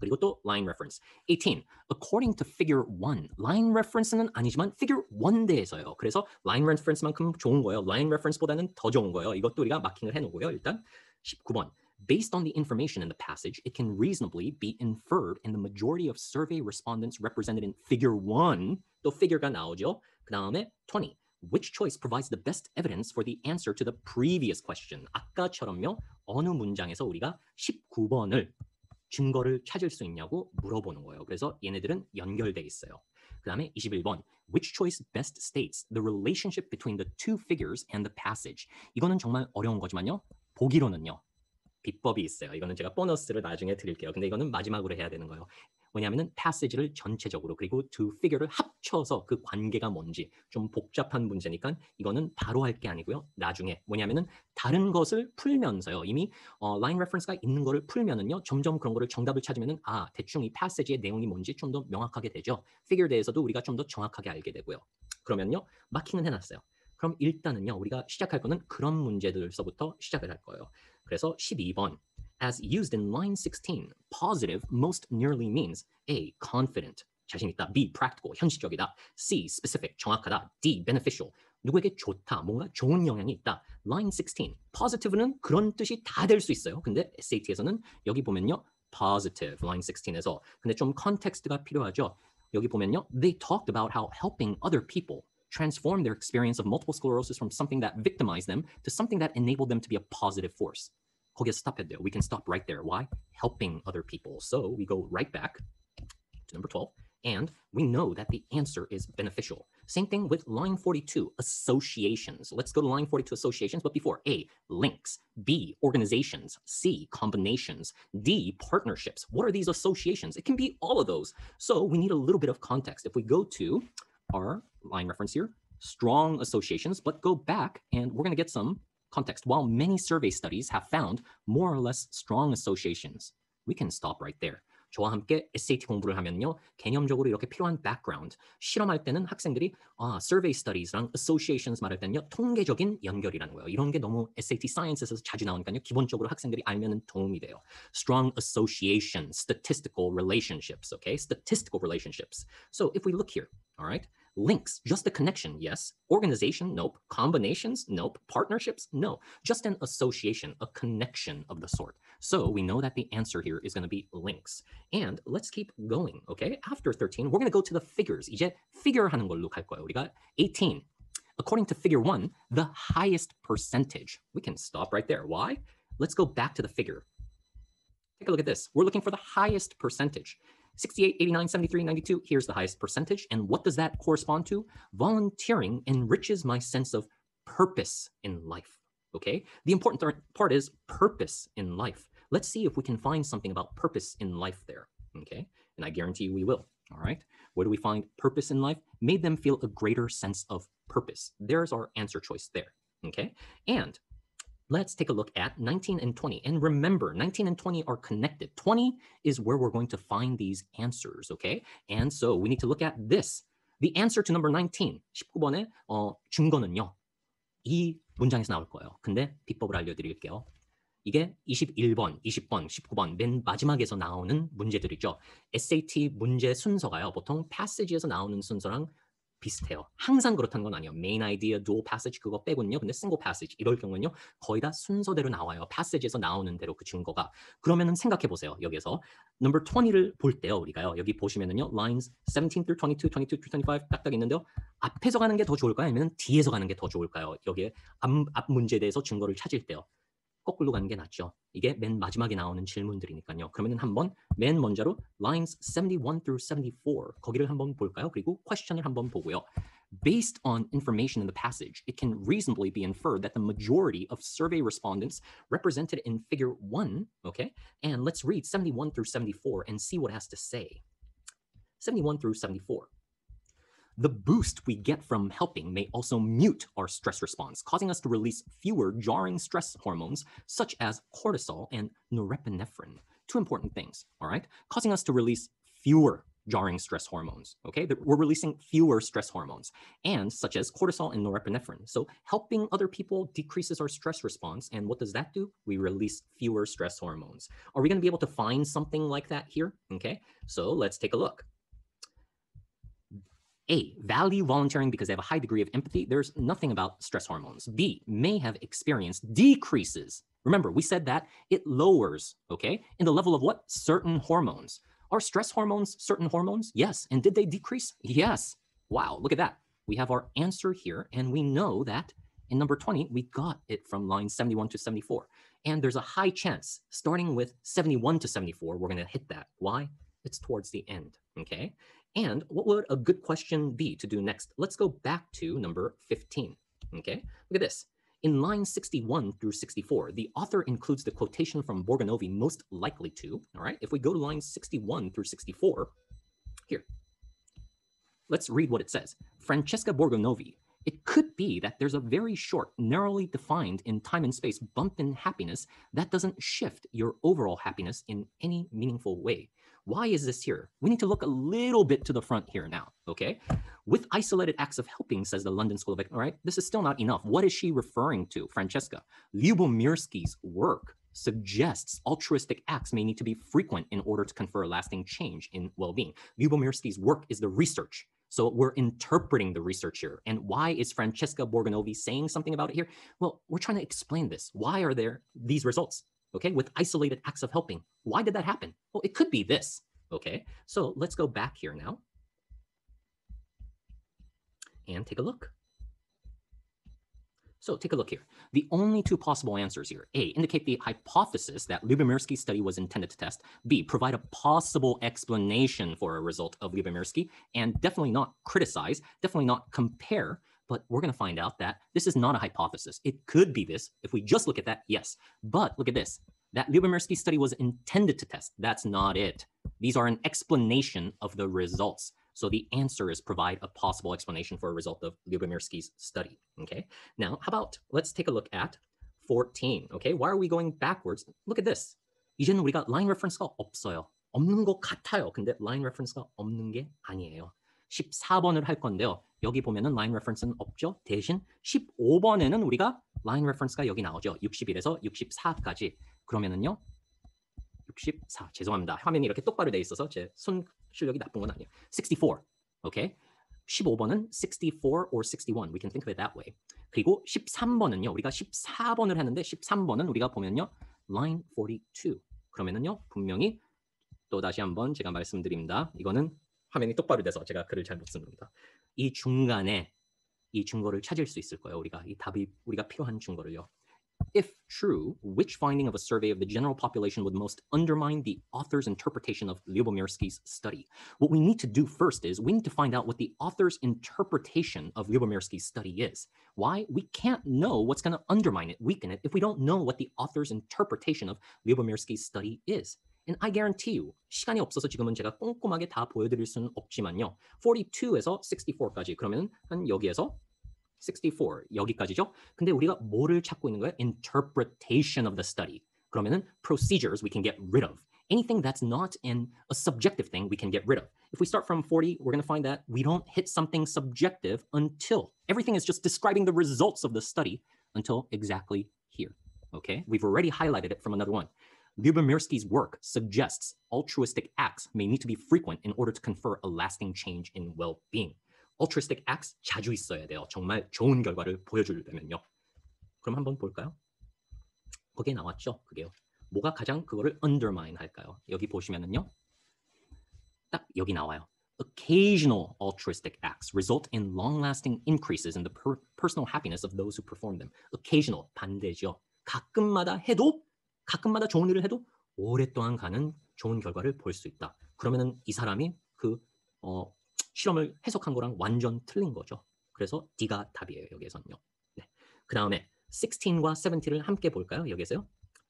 그리고 또 line reference. 18. According to figure 1. line reference는 아니지만 figure 1대에서요. 그래서 line reference만큼 좋은 거예요. line reference보다는 더 좋은 거예요. 이것도 우리가 마킹을 해놓고요. 일단 19번. Based on the information in the passage, it can reasonably be inferred in the majority of survey respondents represented in figure 1. 또 figure가 나오죠. 그 다음에 20. Which choice provides the best evidence for the answer to the previous question? 아까처럼요. 어느 문장에서 우리가 19번을 증거를 찾을 수 있냐고 물어보는 거예요. 그래서 얘네들은 연결돼 있어요. 그 다음에 21번. Which choice best states the relationship between the two figures and the passage? 이거는 정말 어려운 거지만요. 보기로는요. 비법이 있어요. 이거는 제가 보너스를 나중에 드릴게요. 근데 이거는 마지막으로 해야 되는 거예요. 왜냐하면 passage를 전체적으로 그리고 to figure를 합쳐서 그 관계가 뭔지 좀 복잡한 문제니까 이거는 바로 할 게 아니고요. 나중에 뭐냐면은 다른 것을 풀면서요. 이미 line reference가 있는 거를 풀면은요. 점점 그런 거를 정답을 찾으면은 대충 이 passage의 내용이 뭔지 좀 더 명확하게 되죠. figure 대해서도 우리가 좀 더 정확하게 알게 되고요. 그러면요. 마킹은 해놨어요. 그럼 일단은요. 우리가 시작할 거는 그런 문제들서부터 시작을 할 거예요. 그래서 12번 As used in line 16, positive most nearly means A. confident, 자신 있다. B. practical, 현실적이다. C. specific, 정확하다. D. beneficial, 누구에게 좋다, 뭔가 좋은 영향이 있다. line 16, positive는 그런 뜻이 다 될 수 있어요. 근데 SAT에서는 여기 보면요. positive, line 16에서. 근데 좀 컨텍스트가 필요하죠. 여기 보면요. They talked about how helping other people transform their experience of multiple sclerosis from something that victimized them to something that enabled them to be a positive force. 거기에 stop 해도 돼요. We can stop right there. Why? Helping other people. So we go right back to number 12. And we know that the answer is beneficial. Same thing with line 42, associations. Let's go to line 42, associations. But before, A, links. B, organizations. C, combinations. D, partnerships. What are these associations? It can be all of those. So we need a little bit of context. If we go to our line reference here, strong associations, but go back and we're going to get some context. While many survey studies have found more or less strong associations, we can stop right there. 저와 함께 SAT 공부를 하면요. 개념적으로 이렇게 필요한 background. 실험할 때는 학생들이 survey studies랑 associations 말할 때는요. 통계적인 연결이라는 거예요. 이런 게 너무 SAT science에서 자주 나오니까요. 기본적으로 학생들이 알면은 도움이 돼요. Strong association, statistical relationships, okay? Statistical relationships. So if we look here, all right? Links, just a connection, yes. Organization, nope. Combinations, nope. Partnerships, no. Just an association, a connection of the sort. So we know that the answer here is going to be links. And let's keep going, okay? After 13, we're going to go to the figures. 이제 figure 하는 걸로 갈 거예요. 우리가 18. According to figure 1, the highest percentage. We can stop right there. Why? Let's go back to the figure. Take a look at this. We're looking for the highest percentage. 68, 89, 73, 92, here's the highest percentage. And what does that correspond to? Volunteering enriches my sense of purpose in life, okay? The important part is purpose in life. Let's see if we can find something about purpose in life there, okay? And I guarantee we will, all right? Where do we find purpose in life? Made them feel a greater sense of purpose. There's our answer choice there, okay? And let's take a look at 19 and 20. And remember, 19 and 20 are connected. 20 is where we're going to find these answers, okay? And so we need to look at this. The answer to number 19, 19번의 증거는요. 이 문장에서 나올 거예요. 근데 비법을 알려드릴게요. 이게 21번, 20번, 19번 맨 마지막에서 나오는 문제들이죠. SAT 문제 순서가요. 보통 passage에서 나오는 순서랑 비슷해요. 항상 그렇다는 건 아니에요. main idea, dual passage 그거 빼군요. 근데 single passage 이럴 경우는요. 거의 다 순서대로 나와요. passage에서 나오는 대로 그 증거가. 그러면은 생각해 보세요. 여기서 number 20를 볼 때요. 우리가요. 여기 보시면은요. lines 17 through 22, 22 through 25 딱딱 있는데요. 앞에서 가는 게 더 좋을까요? 아니면 뒤에서 가는 게 더 좋을까요? 여기에 앞 문제에 대해서 증거를 찾을 때요. 거꾸로 가는 게 낫죠. 이게 맨 마지막에 나오는 질문들이니까요. 그러면 한번 맨 먼저로 lines 71 through 74 거기를 한번 볼까요? 그리고 question을 한번 보고요. Based on information in the passage, it can reasonably be inferred that the majority of survey respondents represented in figure 1, okay? And let's read 71 through 74 and see what it has to say. 71 through 74. The boost we get from helping may also mute our stress response, causing us to release fewer jarring stress hormones, such as cortisol and norepinephrine. Two important things, all right? Causing us to release fewer jarring stress hormones, okay? We're releasing fewer stress hormones, and such as cortisol and norepinephrine. So helping other people decreases our stress response, and what does that do? We release fewer stress hormones. Are we gonna be able to find something like that here, okay? So let's take a look. A, value volunteering because they have a high degree of empathy. There's nothing about stress hormones. B, may have experienced decreases. Remember, we said that it lowers, okay, in the level of what? Certain hormones. Are stress hormones certain hormones? Yes. And did they decrease? Yes. Wow, look at that. We have our answer here, and we know that in number 20, we got it from line 71 to 74. And there's a high chance, starting with 71 to 74, we're going to hit that. Why? It's towards the end, okay? And what would a good question be to do next? Let's go back to number 15, okay? Look at this. In lines 61 through 64, the author includes the quotation from Borgonovi most likely to, all right? If we go to lines 61 through 64, here, let's read what it says. Francesca Borgonovi, it could be that there's a very short, narrowly defined in time and space bump in happiness that doesn't shift your overall happiness in any meaningful way. Why is this here? We need to look a little bit to the front here now, okay? With isolated acts of helping, says the London School of, all right, this is still not enough. What is she referring to, Francesca? Lubomirsky's work suggests altruistic acts may need to be frequent in order to confer a lasting change in well-being. Lubomirsky's work is the research. So we're interpreting the research here. And why is Francesca Borgonovi saying something about it here? Well, we're trying to explain this. Why are there these results? Okay, with isolated acts of helping. Why did that happen? Well, it could be this. Okay, so let's go back here now and take a look. So take a look here. The only two possible answers here, A, indicate the hypothesis that Lubomirsky's study was intended to test, B, provide a possible explanation for a result of Lubomirsky, and definitely not criticize, definitely not compare, but we're going to find out that this is not a hypothesis. It could be this. If we just look at that, yes. But look at this. That Lubomirsky study was intended to test. That's not it. These are an explanation of the results. So the answer is provide a possible explanation for a result of Lubomirsky's study, okay? Now, how about, let's take a look at 14, okay? Why are we going backwards? Look at this. 이제는 우리가 line reference가 없어요. 없는 것 같아요. 근데 line reference가 없는 게 아니에요. 14번을 할 건데요. 여기 보면은 line reference는 없죠. 대신 15번에는 우리가 line reference가 여기 나오죠. 61에서 64까지. 그러면은요. 64, 죄송합니다. 화면이 이렇게 똑바로 돼 있어서 제 손 실력이 나쁜 건 아니에요. 64, okay? 15번은 64 or 61. We can think of it that way. 그리고 13번은요. 우리가 14번을 했는데 13번은 우리가 보면요. line 42. 그러면은요. 분명히 또 다시 한번 제가 말씀드립니다. 이거는 화면이 똑바로 돼서 제가 글을 잘 못 씁니다. 이 중간에 이 증거를 찾을 수 있을 거예요. 우리가 이 답이 우리가 필요한 증거를요. If true, which finding of a survey of the general population would most undermine the author's interpretation of Lubomirsky's study? What we need to do first is we need to find out what the author's interpretation of Lubomirsky's study is. Why? We can't know what's going to undermine it, weaken it, if we don't know what the author's interpretation of Lubomirsky's study is. And I guarantee you, 시간이 없어서 지금은 제가 꼼꼼하게 다 보여드릴 수는 없지만요. 42에서 64까지, 그러면 한 여기에서 64 여기까지죠. 근데 우리가 뭐를 찾고 있는 거예요? Interpretation of the study. 그러면은 procedures we can get rid of. Anything that's not a subjective thing we can get rid of. If we start from 40, we're going to find that we don't hit something subjective until everything is just describing the results of the study until exactly here. Okay? We've already highlighted it from another one. Lubomirsky's work suggests altruistic acts may need to be frequent in order to confer a lasting change in well-being. Altruistic acts 자주 있어야 돼요. 정말 좋은 결과를 보여주려면요. 그럼 한번 볼까요? 거기에 나왔죠. 그게요. 뭐가 가장 그거를 undermine 할까요? 여기 보시면은요. 딱 여기 나와요. Occasional altruistic acts result in long-lasting increases in the personal happiness of those who perform them. Occasional, 반대죠. 가끔마다 해도, 가끔마다 좋은 일을 해도 오랫동안 가는 좋은 결과를 볼 수 있다. 그러면은 이 사람이 그 실험을 해석한 거랑 완전 틀린 거죠. 그래서 D가 답이에요. 여기에서는요. 네. 그 다음에 16과 70를 함께 볼까요? 여기에서요.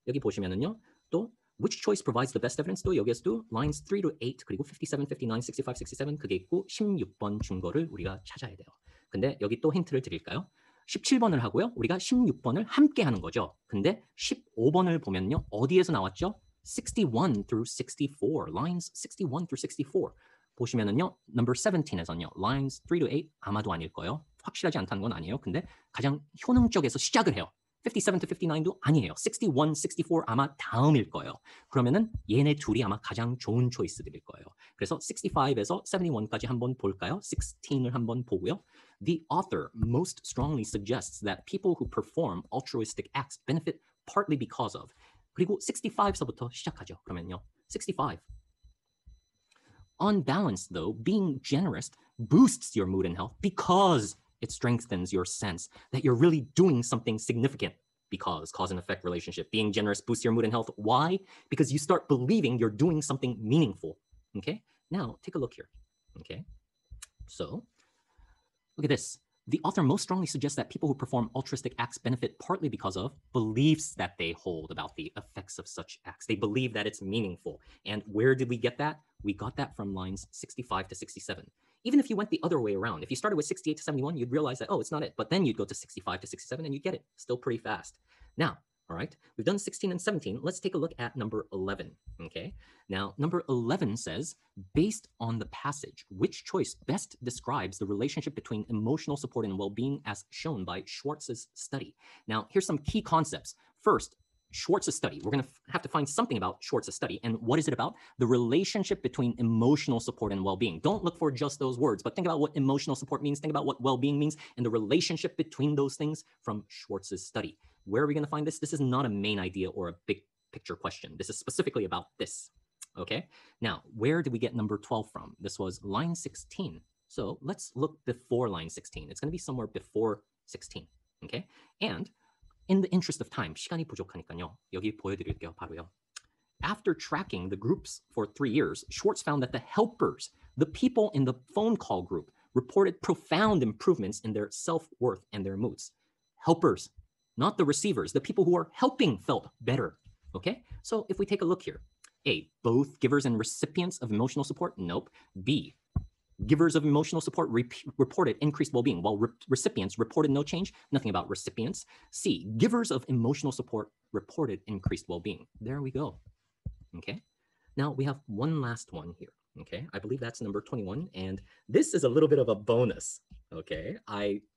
여기 보시면은요. 또 which choice provides the best evidence? 또 여기에서도 lines 3 to 8 그리고 57, 59, 65, 67 그게 있고 16번 증거를 우리가 찾아야 돼요. 근데 여기 또 힌트를 드릴까요? 17번을 하고요. 우리가 16번을 함께 하는 거죠. 근데 15번을 보면요. 어디에서 나왔죠? 61 through 64. lines 61 through 64. 보시면은요, number 17에서는요, lines 3 to 8 아마도 아닐 거예요. 확실하지 않다는 건 아니에요. 근데 가장 효능적에서 시작을 해요. 57 to 59도 아니에요. 61, 64 아마 다음일 거예요. 그러면은 얘네 둘이 아마 가장 좋은 초이스들일 거예요. 그래서 65에서 71까지 한번 볼까요? 16을 한번 보고요. The author most strongly suggests that people who perform altruistic acts benefit partly because of. 그리고 65서부터 시작하죠. 그러면요, 65. On balance, though, being generous boosts your mood and health because it strengthens your sense that you're really doing something significant. Because cause and effect relationship. Being generous boosts your mood and health. Why? Because you start believing you're doing something meaningful. Okay? Now, take a look here. Okay? So, look at this. The author most strongly suggests that people who perform altruistic acts benefit partly because of beliefs that they hold about the effects of such acts. They believe that it's meaningful. And where did we get that? We got that from lines 65 to 67. Even if you went the other way around, if you started with 68 to 71, you'd realize that, oh, it's not it. But then you'd go to 65 to 67 and you get it. Still pretty fast. Now, all right, we've done 16 and 17. Let's take a look at number 11, okay? Now, number 11 says, based on the passage, which choice best describes the relationship between emotional support and well-being as shown by Schwartz's study? Now, here's some key concepts. First, Schwartz's study. We're going to have to find something about Schwartz's study. And what is it about? The relationship between emotional support and well-being. Don't look for just those words, but think about what emotional support means. Think about what well-being means and the relationship between those things from Schwartz's study. Where are we going to find this? This is not a main idea or a big picture question. This is specifically about this. Okay. Now, where did we get number 12 from? This was line 16. So let's look before line 16. It's going to be somewhere before 16. Okay. And in the interest of time, 시간이 부족하니까요. 여기 보여드릴게요. 바로요. After tracking the groups for 3 years, Schwartz found that the helpers, the people in the phone call group, reported profound improvements in their self-worth and their moods. Helpers, not the receivers. The people who are helping felt better. Okay? So if we take a look here, A, both givers and recipients of emotional support? Nope. B, givers of emotional support reported increased well-being, while recipients reported no change. Nothing about recipients. C, givers of emotional support reported increased well-being. There we go. Okay. Now we have one last one here. Okay. I believe that's number 21. And this is a little bit of a bonus. Okay.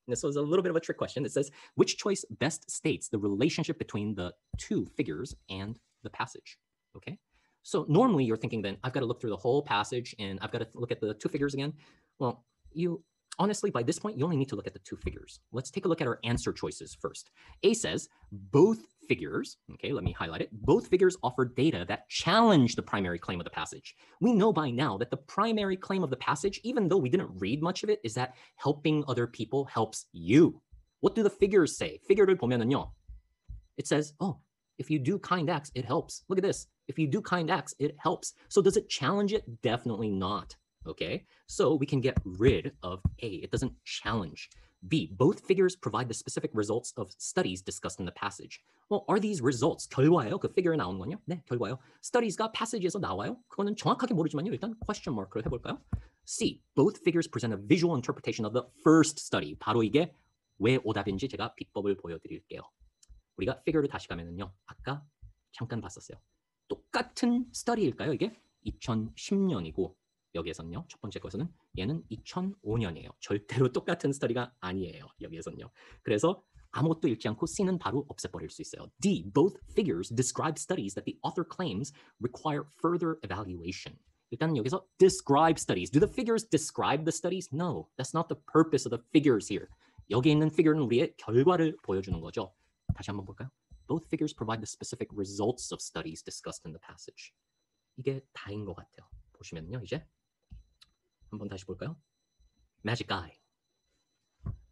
This was a little bit of a trick question. It says, which choice best states the relationship between the two figures and the passage? Okay. So normally you're thinking then I've got to look through the whole passage and I've got to look at the two figures again. Well, honestly, by this point, you only need to look at the two figures. Let's take a look at our answer choices first. A says both figures, okay, let me highlight it. Both figures offer data that challenge the primary claim of the passage. We know by now that the primary claim of the passage, even though we didn't read much of it, is that helping other people helps you. What do the figures say? figure를 보면은요, it says, oh, if you do kind acts, it helps. Look at this. If you do kind acts, it helps. So does it challenge it? Definitely not. Okay, so we can get rid of A. It doesn't challenge. B, both figures provide the specific results of studies discussed in the passage. Well, are these results 결과예요? 그 figure에 나오는 건요? 네, 결과요. Studies가 passage에서 나와요? 그거는 정확하게 모르지만요. 일단 question mark를 해볼까요? C, both figures present a visual interpretation of the first study. 바로 이게 왜 오답인지 제가 비법을 보여드릴게요. 우리가 figure를 다시 가면은요. 아까 잠깐 봤었어요. 똑같은 study일까요? 이게 2010년이고 여기에서는요. 첫 번째 것은 얘는 2005년이에요. 절대로 똑같은 스터디가 아니에요. 여기에서는요. 그래서 아무것도 읽지 않고 C는 바로 없애버릴 수 있어요. D, both figures describe studies that the author claims require further evaluation. 일단 여기서 describe studies. Do the figures describe the studies? No, that's not the purpose of the figures here. 여기 있는 figure는 우리의 결과를 보여주는 거죠. 다시 한번 볼까요? Both figures provide the specific results of studies discussed in the passage. 이게 다인 것 같아요. 보시면요, 이제 한번 다시 볼까요? Magic Eye.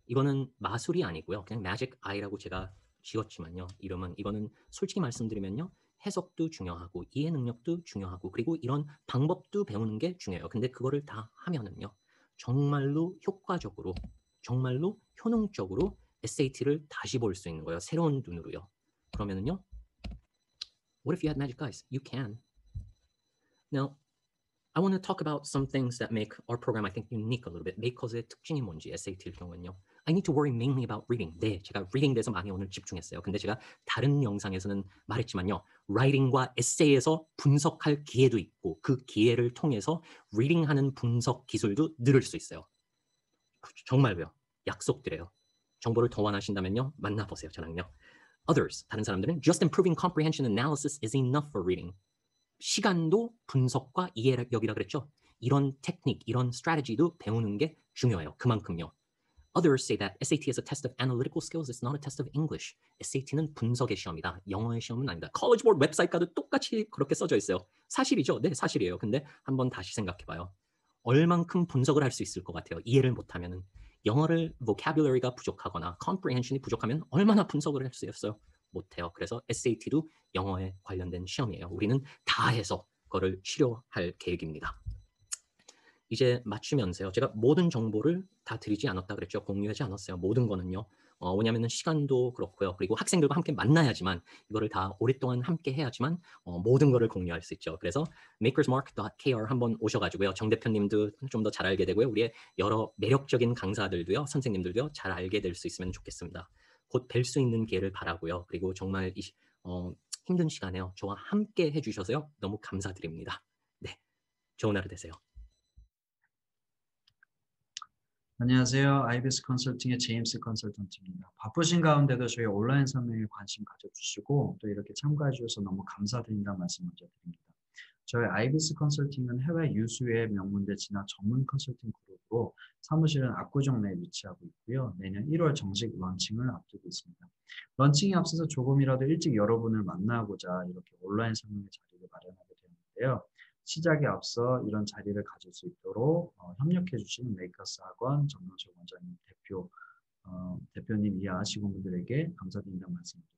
이거는 마술이 아니고요. 그냥 Magic Eye라고 제가 지었지만요. 이거는 솔직히 말씀드리면요. 해석도 중요하고 이해 능력도 중요하고 그리고 이런 방법도 배우는 게 중요해요. 근데 그거를 다 하면은요. 정말로 효과적으로, 정말로 효능적으로 SAT를 다시 볼 수 있는 거예요. 새로운 눈으로요. 그러면은요. What if you had magic eyes? You can. Now, I want to talk about some things that make our program, I think, unique a little bit. Makers의 특징이 뭔지, SAT일 경우는요. I need to worry mainly about reading. 네, 제가 reading 대해서 많이 오늘 집중했어요. 근데 제가 다른 영상에서는 말했지만요. writing과 에세이에서 분석할 기회도 있고 그 기회를 통해서 reading하는 분석 기술도 늘을 수 있어요. 정말로요. 약속드려요. 정보를 더 원하신다면요. 만나보세요. 저랑요. Others, 다른 사람들은 just improving comprehension analysis is enough for reading. 시간도 분석과 이해력이라 그랬죠. 이런 테크닉, 이런 스트래티지도 배우는 게 중요해요. 그만큼요. Others say that SAT is a test of analytical skills. It's not a test of English. SAT는 분석의 시험이다. 영어의 시험은 아니다. College Board 웹사이트 가도 똑같이 그렇게 써져 있어요. 사실이죠? 네, 사실이에요. 근데 한번 다시 생각해봐요. 얼만큼 분석을 할 수 있을 것 같아요. 이해를 못하면은. 영어를 vocabulary가 부족하거나 comprehension이 부족하면 얼마나 분석을 할 수 있어요? 못해요. 그래서 SAT도 영어에 관련된 시험이에요. 우리는 다 해서 그거를 치료할 계획입니다. 이제 맞추면서요. 제가 모든 정보를 다 드리지 않았다 그랬죠. 공유하지 않았어요. 모든 거는요. 왜냐하면 시간도 그렇고요. 그리고 학생들과 함께 만나야지만 이거를 다 오랫동안 함께 해야지만 모든 거를 공유할 수 있죠. 그래서 makersmark.kr 한번 오셔가지고요. 정 대표님도 좀 더 잘 알게 되고요. 우리의 여러 매력적인 강사들도요, 선생님들도요, 잘 알게 될 수 있으면 좋겠습니다. 곧 뵐 수 있는 기회를 바라고요. 그리고 정말 힘든 시간에요. 저와 함께 해주셔서요. 너무 감사드립니다. 네, 좋은 하루 되세요. 안녕하세요. IBS 컨설팅의 제임스 컨설턴트입니다. 바쁘신 가운데도 저희 온라인 설명에 관심 가져주시고 또 이렇게 참가해 주셔서 너무 감사드린다는 말씀 먼저 드립니다. 저희 IBS 컨설팅은 해외 유수의 명문대 진학 전문 컨설팅 그룹으로 사무실은 압구정 내에 위치하고 있고요. 내년 1월 정식 런칭을 앞두고 있습니다. 런칭에 앞서서 조금이라도 일찍 여러분을 만나고자 이렇게 온라인 설명회 자리를 마련하게 되었는데요. 시작에 앞서 이런 자리를 가질 수 있도록 협력해 주신 메이커스 학원 정명철 원장님 대표님 이하 직원분들에게 감사드린다는 말씀을 드립니다.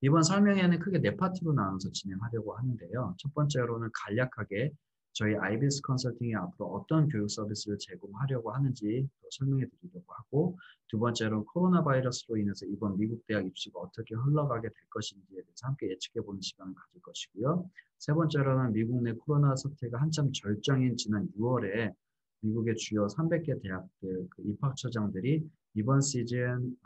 이번 설명회는 크게 네 파트로 나눠서 진행하려고 하는데요. 첫 번째로는 간략하게 저희 IBS 컨설팅이 앞으로 어떤 교육 서비스를 제공하려고 하는지 설명해 드리려고 하고, 두 번째로 코로나 바이러스로 인해서 이번 미국 대학 입시가 어떻게 흘러가게 될 것인지에 대해서 함께 예측해 보는 시간을 가질 것이고요. 세 번째로는 미국 내 코로나 사태가 한참 절정인 지난 6월에 미국의 주요 300개 대학들 입학처장들이 이번 시즌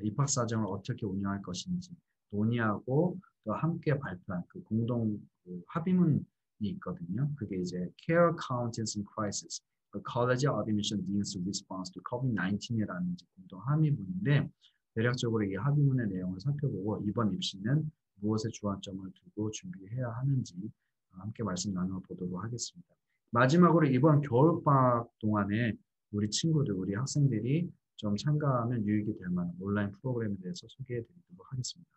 입학 사정을 어떻게 운영할 것인지 논의하고 또 함께 발표한 공동 합의문이 있거든요. 그게 이제 Care Accountants in Crisis, The College of Admission Dean's Response to COVID-19이라는 공동 합의문인데, 대략적으로 이 합의문의 내용을 살펴보고 이번 입시는 무엇에 주안점을 두고 준비해야 하는지 함께 말씀 나눠보도록 하겠습니다. 마지막으로 이번 겨울방학 동안에 우리 친구들, 우리 학생들이 좀 참가하면 유익이 될 만한 온라인 프로그램에 대해서 소개해 드리도록 하겠습니다.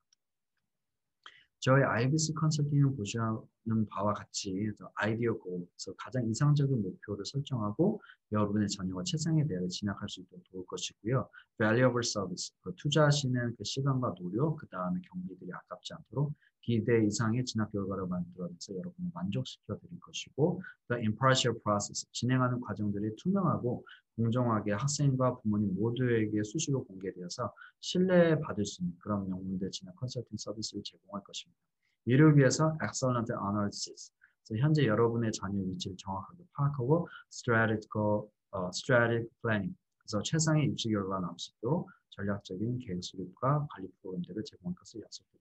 저희 IBS 컨설팅을 보시는 바와 같이 아이디어 고에서 가장 이상적인 목표를 설정하고 여러분의 자녀가 최상의 대학에 진학할 수 있도록 도울 것이고요. Valuable Service, 투자하시는 시간과 노력, 그 다음에 경비들이 아깝지 않도록 기대 이상의 진학 결과를 만들어내서 여러분을 만족시켜 드릴 것이고, 또 Impartial Process, 진행하는 과정들이 투명하고 공정하게 학생과 부모님 모두에게 수시로 공개되어서 신뢰받을 수 있는 그런 명문대 진학 컨설팅 서비스를 제공할 것입니다. 이를 위해서 Excellent Analysis, 현재 여러분의 자녀 위치를 정확하게 파악하고 Strategic Planning, 그래서 최상의 입시 결과가 나올 수 있도록 전략적인 계획 수립과 관리 프로그램들을 제공할 것을 약속드립니다.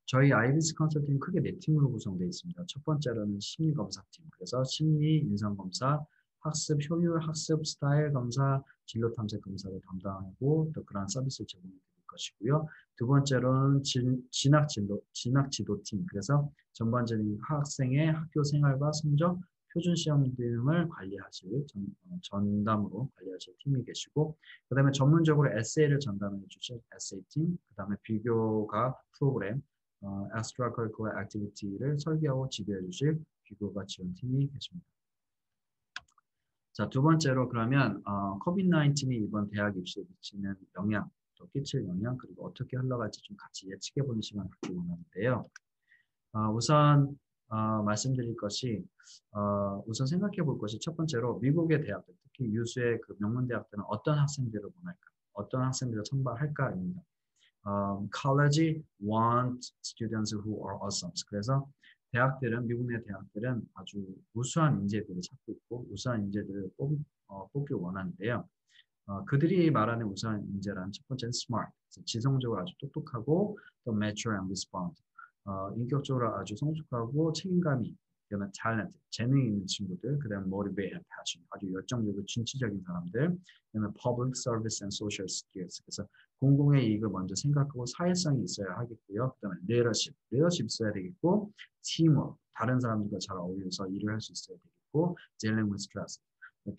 저희 IBS 컨설팅 크게 네 팀으로 구성되어 있습니다. 첫 번째로는 심리검사팀, 그래서 심리, 인성검사, 학습 효율, 학습 스타일 검사, 진로 탐색 검사를 담당하고 또 그러한 서비스를 제공해 드릴 것이고요. 두 번째로는 진학 지도팀, 그래서 전반적인 학생의 학교 생활과 성적, 표준 시험 등을 관리하실 전담으로 관리하실 팀이 계시고, 그 다음에 전문적으로 에세이를 전담해 주실 에세이팀, 그 다음에 비교과 프로그램, extracurricular activity를 설계하고 지도해 주실 비교과 지원팀이 계십니다. 자, 두 번째로 그러면 COVID-19이 이번 대학 입시에 미치는 영향, 또 끼칠 영향, 그리고 어떻게 흘러갈지 좀 같이 예측해 보는 시간을 갖기 원하는데요. 우선 말씀드릴 것이 우선 생각해 볼 것이, 첫 번째로 미국의 대학들, 특히 유수의 명문 대학들은 어떤 학생들을 원할까, 어떤 학생들을 선발할까입니다. College want students who are awesome. 그래서 대학들은, 미국 내 대학들은 아주 우수한 인재들을 찾고 있고 우수한 인재들을 뽑기 원하는데요. 그들이 말하는 우수한 인재란 첫 번째는 smart, 지성적으로 아주 똑똑하고 또 mature and respond, 인격적으로 아주 성숙하고 책임감이, 그다음에 talent, 재능이 있는 친구들, 그다음에 motivate and passion, 아주 열정적이고 진취적인 사람들, 그다음에 public service and social skills, 그래서 공공의 이익을 먼저 생각하고 사회성이 있어야 하겠고요. 그다음에 leadership 있어야 되겠고, teamwork, 다른 사람들과 잘 어울려서 일을 할 수 있어야 되겠고, dealing with stress,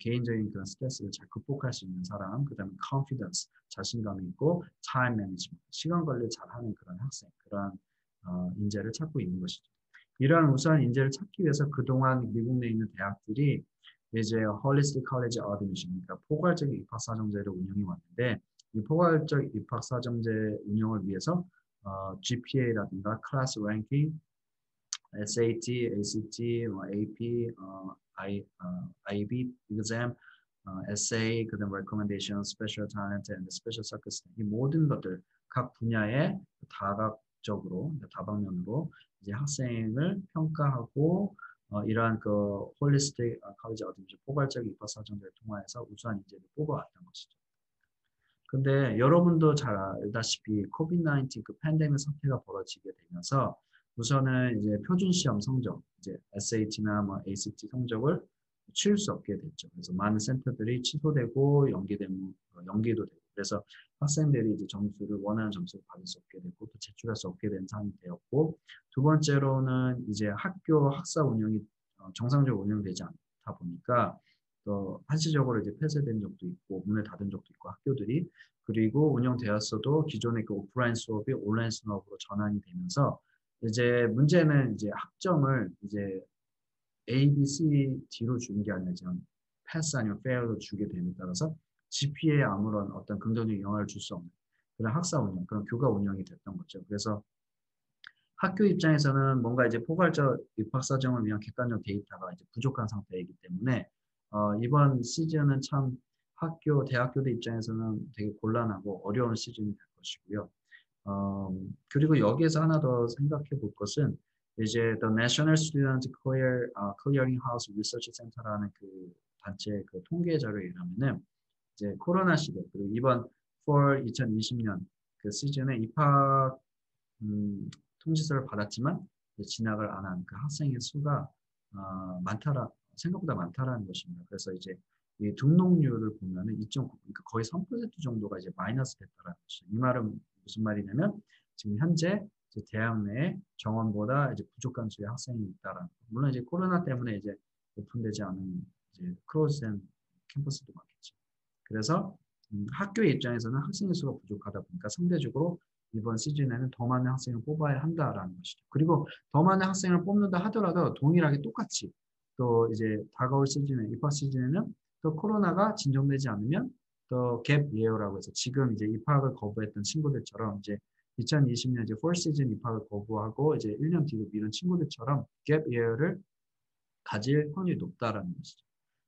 개인적인 그런 스트레스를 잘 극복할 수 있는 사람, 그다음에 confidence, 자신감이 있고, time management, 시간 관리 잘하는 그런 학생, 그런 인재를 찾고 있는 것이죠. 이러한 우수한 인재를 찾기 위해서 그동안 미국 내에 있는 대학들이 이제 Holistic College Admission, 그러니까 포괄적인 입학사정제를 운영해 왔는데, 이 포괄적 입학사정제 운영을 위해서 GPA라든가 클래스 랭킹, SAT, ACT, AP, IB exam, essay, 그다음 recommendation, special talent, and special circus 이 모든 것들 각 분야의 다각적으로 다방면으로 이제 학생을 평가하고 이러한 그 홀리스틱 college admission 포괄적 입학 사정들을 통해서 우수한 인재를 뽑아왔던 것이죠. 근데 여러분도 잘 알다시피 코비드-19 그 팬데믹 사태가 벌어지게 되면서 우선은 이제 표준 시험 성적, 이제 SAT나 뭐 ACT 성적을 치울 수 없게 됐죠. 그래서 많은 센터들이 취소되고 연기도 되고 그래서 학생들이 이제 점수를 원하는 점수를 받을 수 없게 되고 또 제출할 수 없게 된 상황이 되었고 두 번째로는 이제 학교 학사 운영이 정상적으로 운영되지 않다 보니까 또 한시적으로 이제 폐쇄된 적도 있고 문을 닫은 적도 있고 학교들이 그리고 운영되었어도 기존의 그 오프라인 수업이 온라인 수업으로 전환이 되면서 이제 문제는 이제 학점을 이제 A, B, C, D로 주는 게 아니라 지금 패스 아니면 페일로 주게 됨에 따라서 GPA에 아무런 어떤 긍정적인 영향을 줄 수 없는 그런 학사 운영, 그런 교과 운영이 됐던 거죠. 그래서 학교 입장에서는 뭔가 이제 포괄적 입학 사정을 위한 객관적 데이터가 이제 부족한 상태이기 때문에 이번 시즌은 참 대학교들 입장에서는 되게 곤란하고 어려운 시즌이 될 것이고요. 그리고 여기에서 하나 더 생각해 볼 것은 이제 The National Student Clearinghouse Research Center라는 그 단체의 그 통계 자료에 의하면은 이제 코로나 시대 그리고 이번 fall 2020년 그 시즌에 입학 통지서를 받았지만 진학을 안 한 그 학생의 수가 생각보다 많다라는 것입니다. 그래서 이제 이 등록률을 보면은 2.9, 그러니까 거의 3% 정도가 이제 마이너스 됐다라는 것이죠. 이 말은 무슨 말이냐면 지금 현재 이제 대학 내에 정원보다 이제 부족한 수의 학생이 있다라는. 물론 이제 코로나 때문에 이제 오픈되지 않은 이제 클로즈된 캠퍼스도 많겠죠. 그래서 학교의 입장에서는 학생의 수가 부족하다 보니까 상대적으로 이번 시즌에는 더 많은 학생을 뽑아야 한다라는 것이죠. 그리고 더 많은 학생을 뽑는다 하더라도 동일하게 똑같이 또 이제 다가올 시즌에 입학 시즌에는 또 코로나가 진정되지 않으면 또 갭 예어라고 해서 지금 이제 입학을 거부했던 친구들처럼 이제 2020년 이제 폴 시즌 입학을 거부하고 이제 1년 뒤로 미룬 친구들처럼 갭 예어를 가질 확률이 높다라는 것이죠.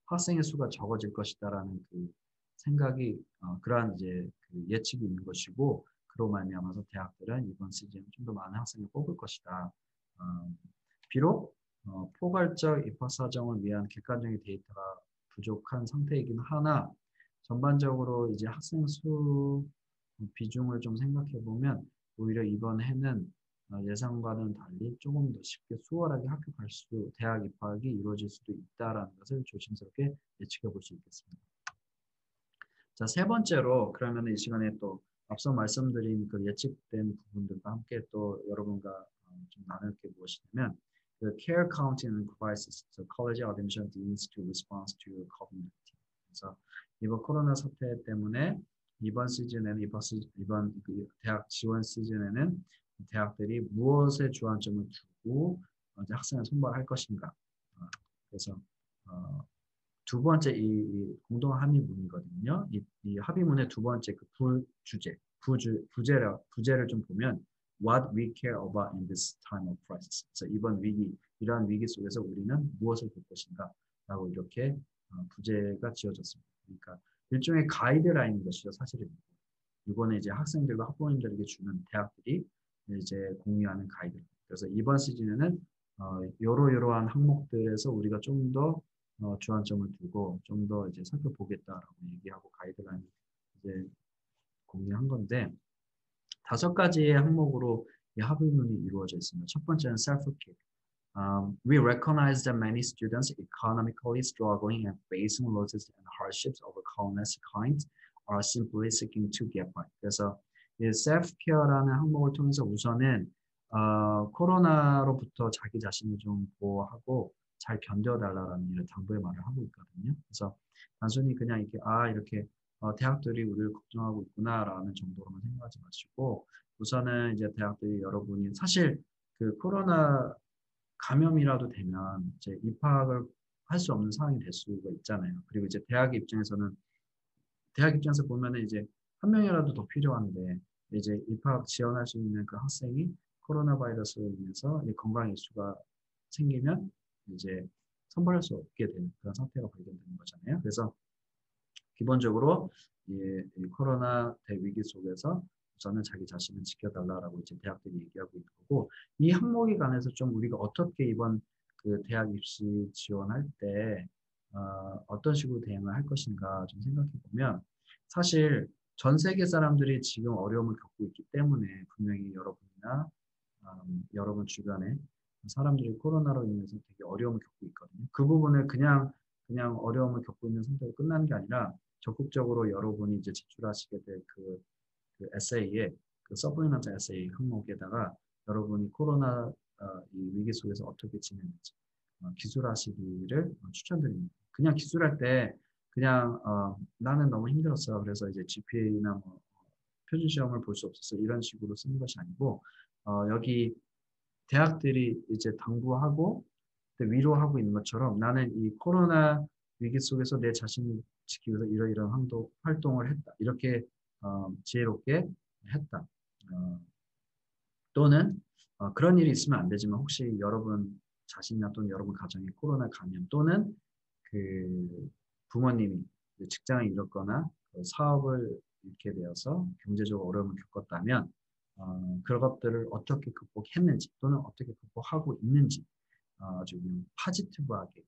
학생의 수가 적어질 것이다라는 그 생각이 그러한 이제 그 예측이 있는 것이고 그로 말미암아서 대학들은 이번 시즌 좀 더 많은 학생을 뽑을 것이다. 비록 포괄적 입학 사정을 위한 객관적인 데이터가 부족한 상태이긴 하나 전반적으로 이제 학생 수 비중을 좀 생각해 보면 오히려 이번 해는 예상과는 달리 조금 더 쉽게 수월하게 대학 입학이 이루어질 수도 있다라는 것을 조심스럽게 예측해 볼 수 있겠습니다. 자, 세 번째로 그러면 이 시간에 또 앞서 말씀드린 그 예측된 부분들과 함께 또 여러분과 좀 나눌 게 무엇이냐면 the care counting and crisis, so college admission needs to respond to COVID-19. 그래서 이번 코로나 사태 때문에 이번 시즌에는 이번 대학 지원 시즌에는 대학들이 무엇에 주안점을 두고 이제 학생을 선발할 것인가. 그래서 두 번째 이 공동 합의문이거든요. 이 합의문의 두 번째 그 부제를 좀 보면 What we care about in this time of crisis. 그래서 이러한 위기 속에서 우리는 무엇을 볼 것인가라고 이렇게 부제가 지어졌습니다. 그러니까 일종의 가이드라인인 것이죠, 사실은. 이거는 이제 학생들과 학부모님들에게 주는 대학들이 이제 공유하는 가이드. 그래서 이번 시즌에는 이러한 항목들에서 우리가 좀 더 주안점을 두고 좀 더 이제 살펴보겠다라고 얘기하고 가이드라인 이제 공유한 건데 5가지의 항목으로 이 합의문이 이루어져 있습니다. 첫 번째는 self-care. We recognize that many students economically struggling and facing losses and hardships of a countless kinds are simply seeking to get by. 그래서 이 self-care라는 항목을 통해서 우선은 코로나로부터 자기 자신을 좀 보호하고 잘 견뎌달라는 이런 당부의 말을 하고 있거든요. 그래서 단순히 그냥 이렇게 대학들이 우리를 걱정하고 있구나라는 정도로만 생각하지 마시고 우선은 이제 대학들이 여러분이 사실 그 코로나 감염이라도 되면 이제 입학을 할 수 없는 상황이 될 수가 있잖아요. 그리고 이제 대학 입장에서 보면은 이제 한 명이라도 더 필요한데 이제 입학 지원할 수 있는 그 학생이 코로나 바이러스로 인해서 건강 이슈가 생기면 이제 선별할 수 없게 되는 그런 상태가 발견되는 거잖아요. 그래서 기본적으로 이 코로나 대위기 속에서 우선은 자기 자신을 지켜달라라고 이제 대학들이 얘기하고 있는 거고, 이 항목에 관해서 좀 우리가 어떻게 이번 그 대학 입시 지원할 때 어떤 식으로 대응을 할 것인가 좀 생각해 보면, 사실 전 세계 사람들이 지금 어려움을 겪고 있기 때문에 분명히 여러분이나 여러분 주변에 사람들이 코로나로 인해서 되게 어려움을 겪고 있거든요. 그 부분을 그냥 어려움을 겪고 있는 상태로 끝나는 게 아니라 적극적으로 여러분이 이제 제출하시게 될 그 에세이에 그 서플리먼트 에세이 항목에다가 여러분이 코로나 이 위기 속에서 어떻게 지내는지 기술하시기를 추천드립니다. 그냥 기술할 때 그냥 나는 너무 힘들었어. 그래서 이제 GPA나 뭐 표준 시험을 볼 수 없었어. 이런 식으로 쓰는 것이 아니고 여기 대학들이 이제 당부하고 위로하고 있는 것처럼 나는 이 코로나 위기 속에서 내 자신을 지키기 위해서 이러이러한 활동을 했다. 이렇게 지혜롭게 했다. 또는 그런 일이 있으면 안 되지만 혹시 여러분 자신이나 또는 여러분 가정에 코로나 감염 또는 그 부모님이 직장을 잃었거나 사업을 잃게 되어서 경제적으로 어려움을 겪었다면 그런 것들을 어떻게 극복했는지 또는 어떻게 극복하고 있는지 아주 파지티브하게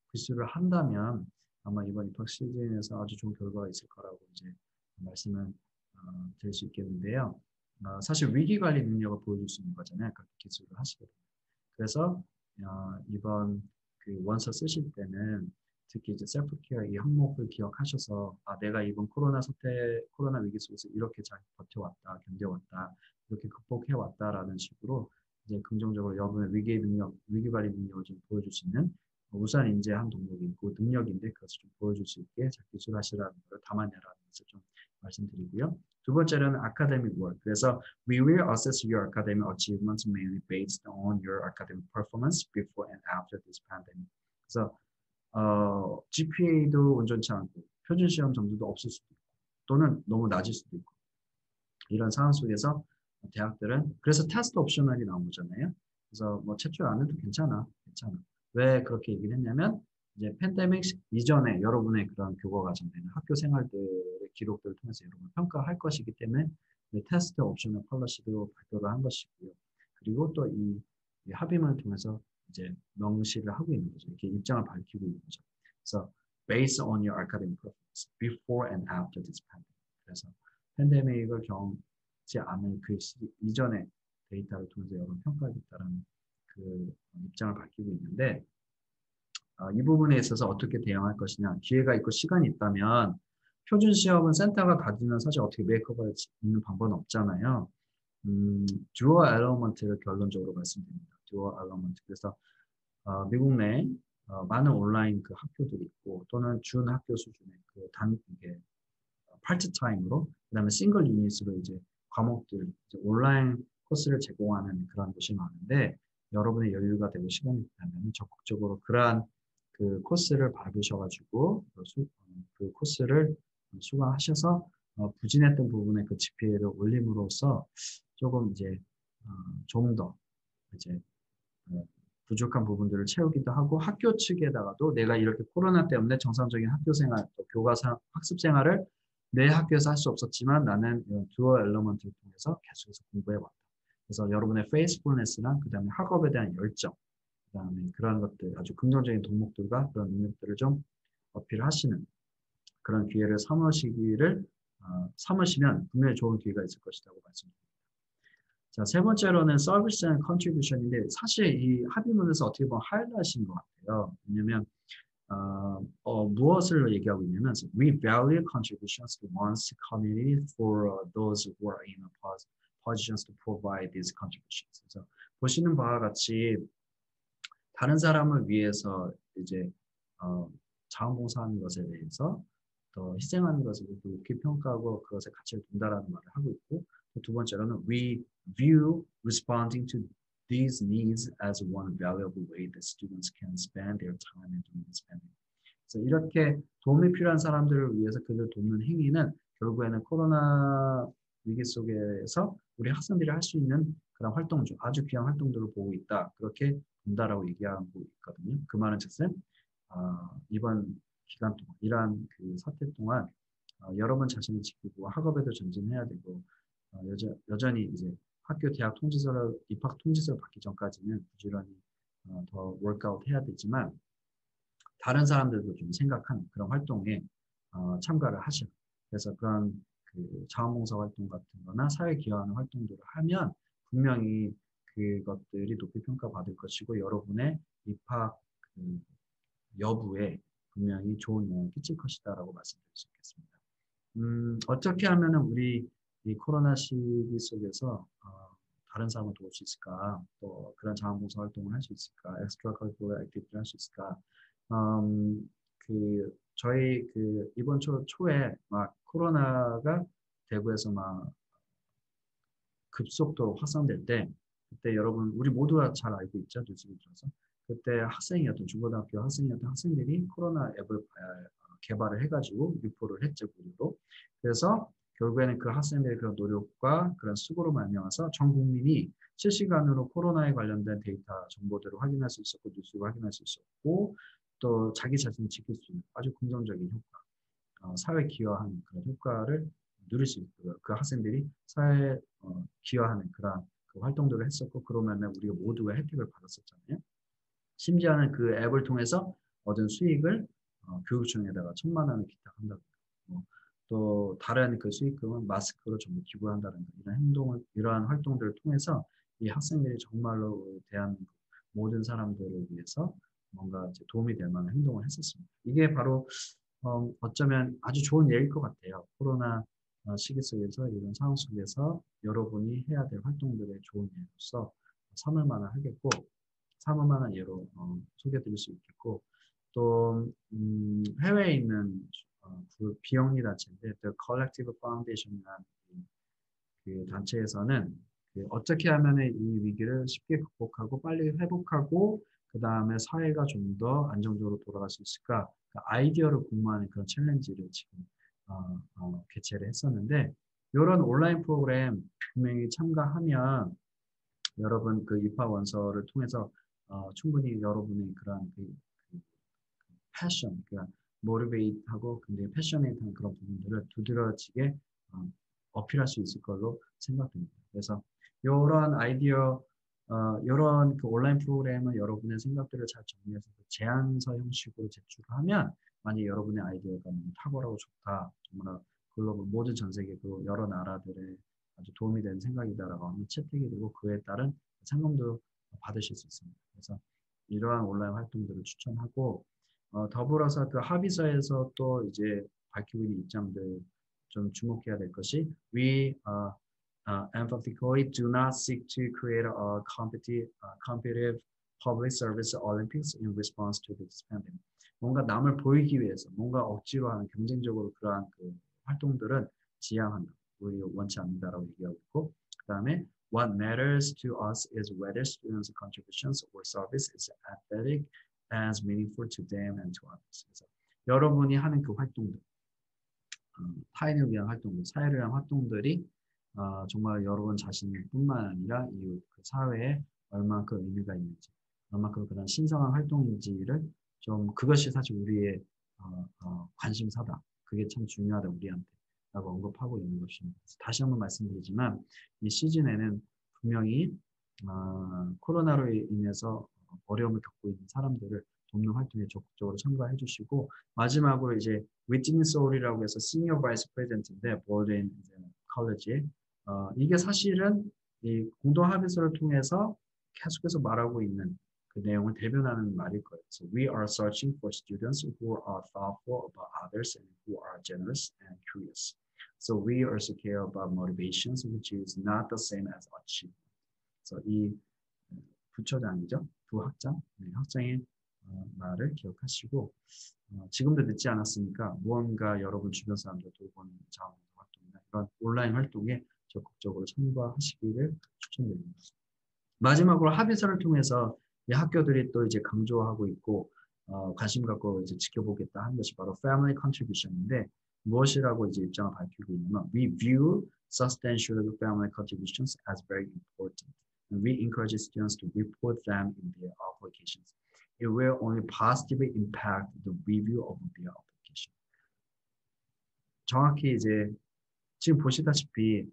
기술을 한다면 아마 이번 입학 시즌에서 아주 좋은 결과가 있을 거라고 이제 말씀을 드릴 수 있겠는데요. 사실 위기 관리 능력을 보여줄 수 있는 거잖아요. 그렇게 기술을 하시게 되면. 그래서 이번 그 원서 쓰실 때는 특히 이제 셀프 케어 이 항목을 기억하셔서 내가 이번 코로나 위기 속에서 이렇게 잘 버텨왔다, 견뎌왔다, 이렇게 극복해왔다라는 식으로 이제 긍정적으로 여러분의 위기 관리 능력을 좀 보여줄 수 있는 우수한 인재 한 덕목이고 능력인데 그것을 좀 보여줄 수 있게 잘 기술하시라는 걸 담아내라는 것을 좀 말씀드리고요. 두 번째는 academic work. 그래서 we will assess your academic achievements mainly based on your academic performance before and after this pandemic. 그래서 GPA도 온전치 않고 표준 시험 점수도 없을 수도 있고 또는 너무 낮을 수도 있고 이런 상황 속에서 대학들은 그래서 테스트 옵셔널이 나온 거잖아요. 그래서 뭐 채출 안 해도 괜찮아. 왜 그렇게 얘기를 했냐면 이제 팬데믹 이전에 여러분의 그런 교과 과정되는 학교 생활들의 기록들을 통해서 여러분 평가할 것이기 때문에 테스트 옵셔널 폴리시도 발표를 한 것이고요. 그리고 또 이 합의문을 통해서 이제 명시를 하고 있는 거죠. 이렇게 입장을 밝히고 있는 거죠. 그래서 based on your academic performance before and after this pandemic. 그래서 팬데믹을 겪지 않은 그 이전의 데이터를 통해서 여러분 평가하겠다라는 그 입장을 밝히고 있는데 이 부분에 있어서 어떻게 대응할 것이냐 기회가 있고 시간이 있다면 표준 시험은 센터가 가지면 사실 어떻게 메이크업할 수 있는 방법은 없잖아요. 듀얼 엘러먼트를 결론적으로 말씀드립니다. 듀얼 엘러먼트. 그래서 미국 내 많은 온라인 그 학교들이 있고 또는 준 학교 수준의 그 이게 파트타임으로 그다음에 싱글 유닛으로 이제 과목들 이제 온라인 코스를 제공하는 그런 곳이 많은데 여러분의 여유가 되고 시간이 있다면 적극적으로 그러한 그 코스를 밟으셔가지고 그 코스를 수강하셔서 부진했던 부분의 그 GPA를 올림으로써 조금 이제 좀 더 이제 부족한 부분들을 채우기도 하고 학교 측에다가도 내가 이렇게 코로나 때문에 정상적인 학교 생활, 또 교과서 학습 생활을 내 학교에서 할 수 없었지만 나는 듀얼 엘러먼트를 통해서 계속해서 공부해왔다. 그래서 여러분의 페이스풀니스랑 그 다음에 학업에 대한 열정, 그 다음에 그런 것들 아주 긍정적인 덕목들과 그런 능력들을 좀 어필하시는 그런 기회를 삼으시면 분명히 좋은 기회가 있을 것이라고 말씀드립니다. 자, 세 번째로는 서비스 앤 컨트리뷰션인데 사실 이 합의문에서 어떻게 보면 하이라이트인 것 같아요. 왜냐면 무엇을 얘기하고 있냐면 we value contributions to one's community for those who are in positions to provide these contributions. 그래서 보시는 바와 같이 다른 사람을 위해서 이제 자원봉사하는 것에 대해서 더 희생하는 것을 높이 평가하고 그것에 가치를 둔다라는 말을 하고 있고 두 번째로는 we view responding to these needs as one valuable way that students can spend their time in doing this pandemic. 그래서 이렇게 도움이 필요한 사람들을 위해서 그들을 돕는 행위는 결국에는 코로나 위기 속에서 우리 학생들이 할 수 있는 그런 활동 중 아주 귀한 활동들을 보고 있다. 그렇게 본다라고 얘기하고 있거든요. 그 말은 즉슨 이번 기간 동안 이러한 그 사태 동안 여러분 자신을 지키고 학업에도 전진해야 되고 여전히 이제 학교 대학 통지서를 입학 통지서를 받기 전까지는 부지런히 더 워크아웃 해야 되지만 다른 사람들도 좀 생각하는 그런 활동에 참가를 하시고 그래서 그런 그 자원봉사 활동 같은 거나 사회 기여하는 활동들을 하면 분명히 그것들이 높이 평가받을 것이고 여러분의 입학 그 여부에 분명히 좋은 영향을 끼칠 것이다라고 말씀드릴 수 있겠습니다. 어떻게 하면은 우리 이 코로나 시기 속에서 다른 사람을 도울 수 있을까? 또 그런 자원봉사 활동을 할 수 있을까? 엑스트라 커리큘러 액티비티를 할 수 있을까? 저희 이번 초에 막 코로나가 대구에서 막 급속도로 확산될 때 그때 여러분 우리 모두가 잘 알고 있죠 뉴스를 들어서 그때 학생이었던 중고등학교 학생이었던 학생들이 코로나 앱을 개발을 해가지고 유포를 했죠 무료로 그래서 결국에는 그 학생들의 그런 노력과 그런 수고로 말미암아서 전 국민이 실시간으로 코로나에 관련된 데이터 정보들을 확인할 수 있었고 뉴스를 확인할 수 있었고 또 자기 자신을 지킬 수 있는 아주 긍정적인 효과 사회 기여하는 그런 효과를 누릴 수 있고요. 그 학생들이 사회에 기여하는 그런 그 활동들을 했었고 그러면 우리가 모두가 혜택을 받았었잖아요. 심지어는 그 앱을 통해서 얻은 수익을 교육청에다가 1,000만 원을 기탁한다고 또 다른 그 수익금은 마스크로 전부 기부한다는 이런 이러한 활동들을 통해서 이 학생들이 정말로 대한민국 모든 사람들을 위해서 뭔가 이제 도움이 될 만한 행동을 했었습니다. 이게 바로 어쩌면 아주 좋은 예일 것 같아요. 코로나 시기 속에서 이런 상황 속에서 여러분이 해야 될 활동들의 좋은 예로서 삼을 만한 하겠고 삼을 만한 예로 소개드릴 수 있겠고 또 해외에 있는 그 비영리 단체인데 The Collective Foundation이라는 그 단체에서는 어떻게 하면 이 위기를 쉽게 극복하고 빨리 회복하고 그 다음에 사회가 좀 더 안정적으로 돌아갈 수 있을까 그 아이디어를 공모하는 그런 챌린지를 지금 개최를 했었는데 이런 온라인 프로그램 분명히 참가하면 여러분 그 입학 원서를 통해서 충분히 여러분의 그런 패션, 그러니까 모티베이트하고 굉장히 패셔네이트한 그런 부분들을 두드러지게 어필할 수 있을 걸로 생각됩니다. 그래서 이런 아이디어, 이런 그 온라인 프로그램은 여러분의 생각들을 잘 정리해서 제안서 형식으로 제출하면 만약 여러분의 아이디어가 너무 탁월하고 좋다, 정말 글로벌 모든 전 세계 그 여러 나라들의 아주 도움이 되는 생각이다라고 하면 채택이 되고 그에 따른 상금도 받으실 수 있습니다. 그래서 이러한 온라인 활동들을 추천하고 더불어서 그 합의서에서 또 이제 밝히고 있는 입장들 좀 주목해야 될 것이 We emphatically do not seek to create a competitive public service Olympics in response to this pandemic. 뭔가 남을 보이기 위해서 뭔가 억지로 하는 경쟁적으로 그러한 그 활동들은 지양한다. 우리 원치 않는다라고 얘기하고 있고 그 다음에 What matters to us is whether students' contributions or service is aesthetic as meaningful to them and to others. 그래서 여러분이 하는 그 활동들, 타인을 위한 활동들, 사회를 위한 활동들이 정말 여러분 자신뿐만 아니라 이 그 사회에 얼마큼 의미가 있는지, 얼마큼 그런 신성한 활동인지를 좀 그것이 사실 우리의 관심사다. 그게 참 중요하다 우리한테. 라고 언급하고 있는 것입니다. 다시 한번 말씀드리지만 이 시즌에는 분명히 코로나로 인해서 어려움을 겪고 있는 사람들을 돕는 활동에 적극적으로 참가해 주시고 마지막으로 이제 위트니 소울이라고 해서 시니어 바이스 프레젠트인데 볼든 컬리지 이게 사실은 이 공동 합의서를 통해서 계속해서 말하고 있는 그 내용을 대변하는 말일 거예요. So we are searching for students who are thoughtful about others and who are generous and curious. So we also care about motivations, which is not the same as achievement. So 이 부처장이죠. 부학장, 학장의 말을 기억하시고 지금도 늦지 않았으니까 무언가 여러분 주변 사람들 돌보는 자원봉사 활동이나 이런 온라인 활동에 적극적으로 참가하시기를 추천드립니다. 마지막으로 합의서를 통해서 이 학교들이 또 이제 강조하고 있고 관심 갖고 이제 지켜보겠다 하는 것이 바로 family contribution인데 무엇이라고 이제 입장을 밝히고 있냐면 we view substantial family contributions as very important. and we encourage students to report them in their applications. It will only positively impact the review of their application. 정확히 이제 지금 보시다시피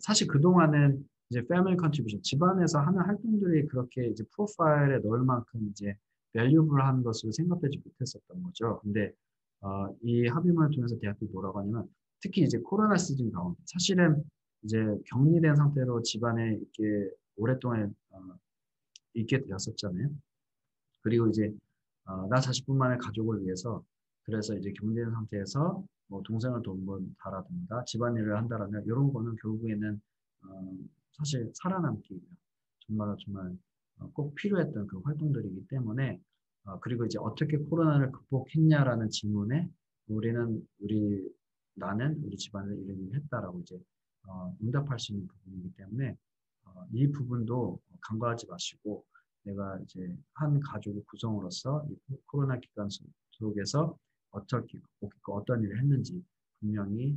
사실 그동안은 이제 family contribution, 집안에서 하는 활동들이 그렇게 이제 프로파일에 넣을 만큼 이제 valuable한 것으로 생각되지 못했었던 거죠. 근데 이 합의문을 통해서 대학들이 뭐라고 하냐면 특히 이제 코로나 시즌 가운데 사실은 이제 격리된 상태로 집안에 이렇게 오랫동안 있게 되었었잖아요. 그리고 이제 나 자신뿐만의 가족을 위해서 그래서 이제 격리된 상태에서 뭐 동생을 돕는다라든가 집안일을 한다라는 이런 거는 결국에는 사실 살아남기 위해 정말 꼭 필요했던 그 활동들이기 때문에 그리고 이제 어떻게 코로나를 극복했냐라는 질문에 나는 우리 집안을 이런 일을 했다라고 이제 응답할 수 있는 부분이기 때문에 이 부분도 간과하지 마시고 내가 이제 한 가족의 구성으로서 이 코로나 기간 속에서 어떻게 극복했고 어떤 일을 했는지 분명히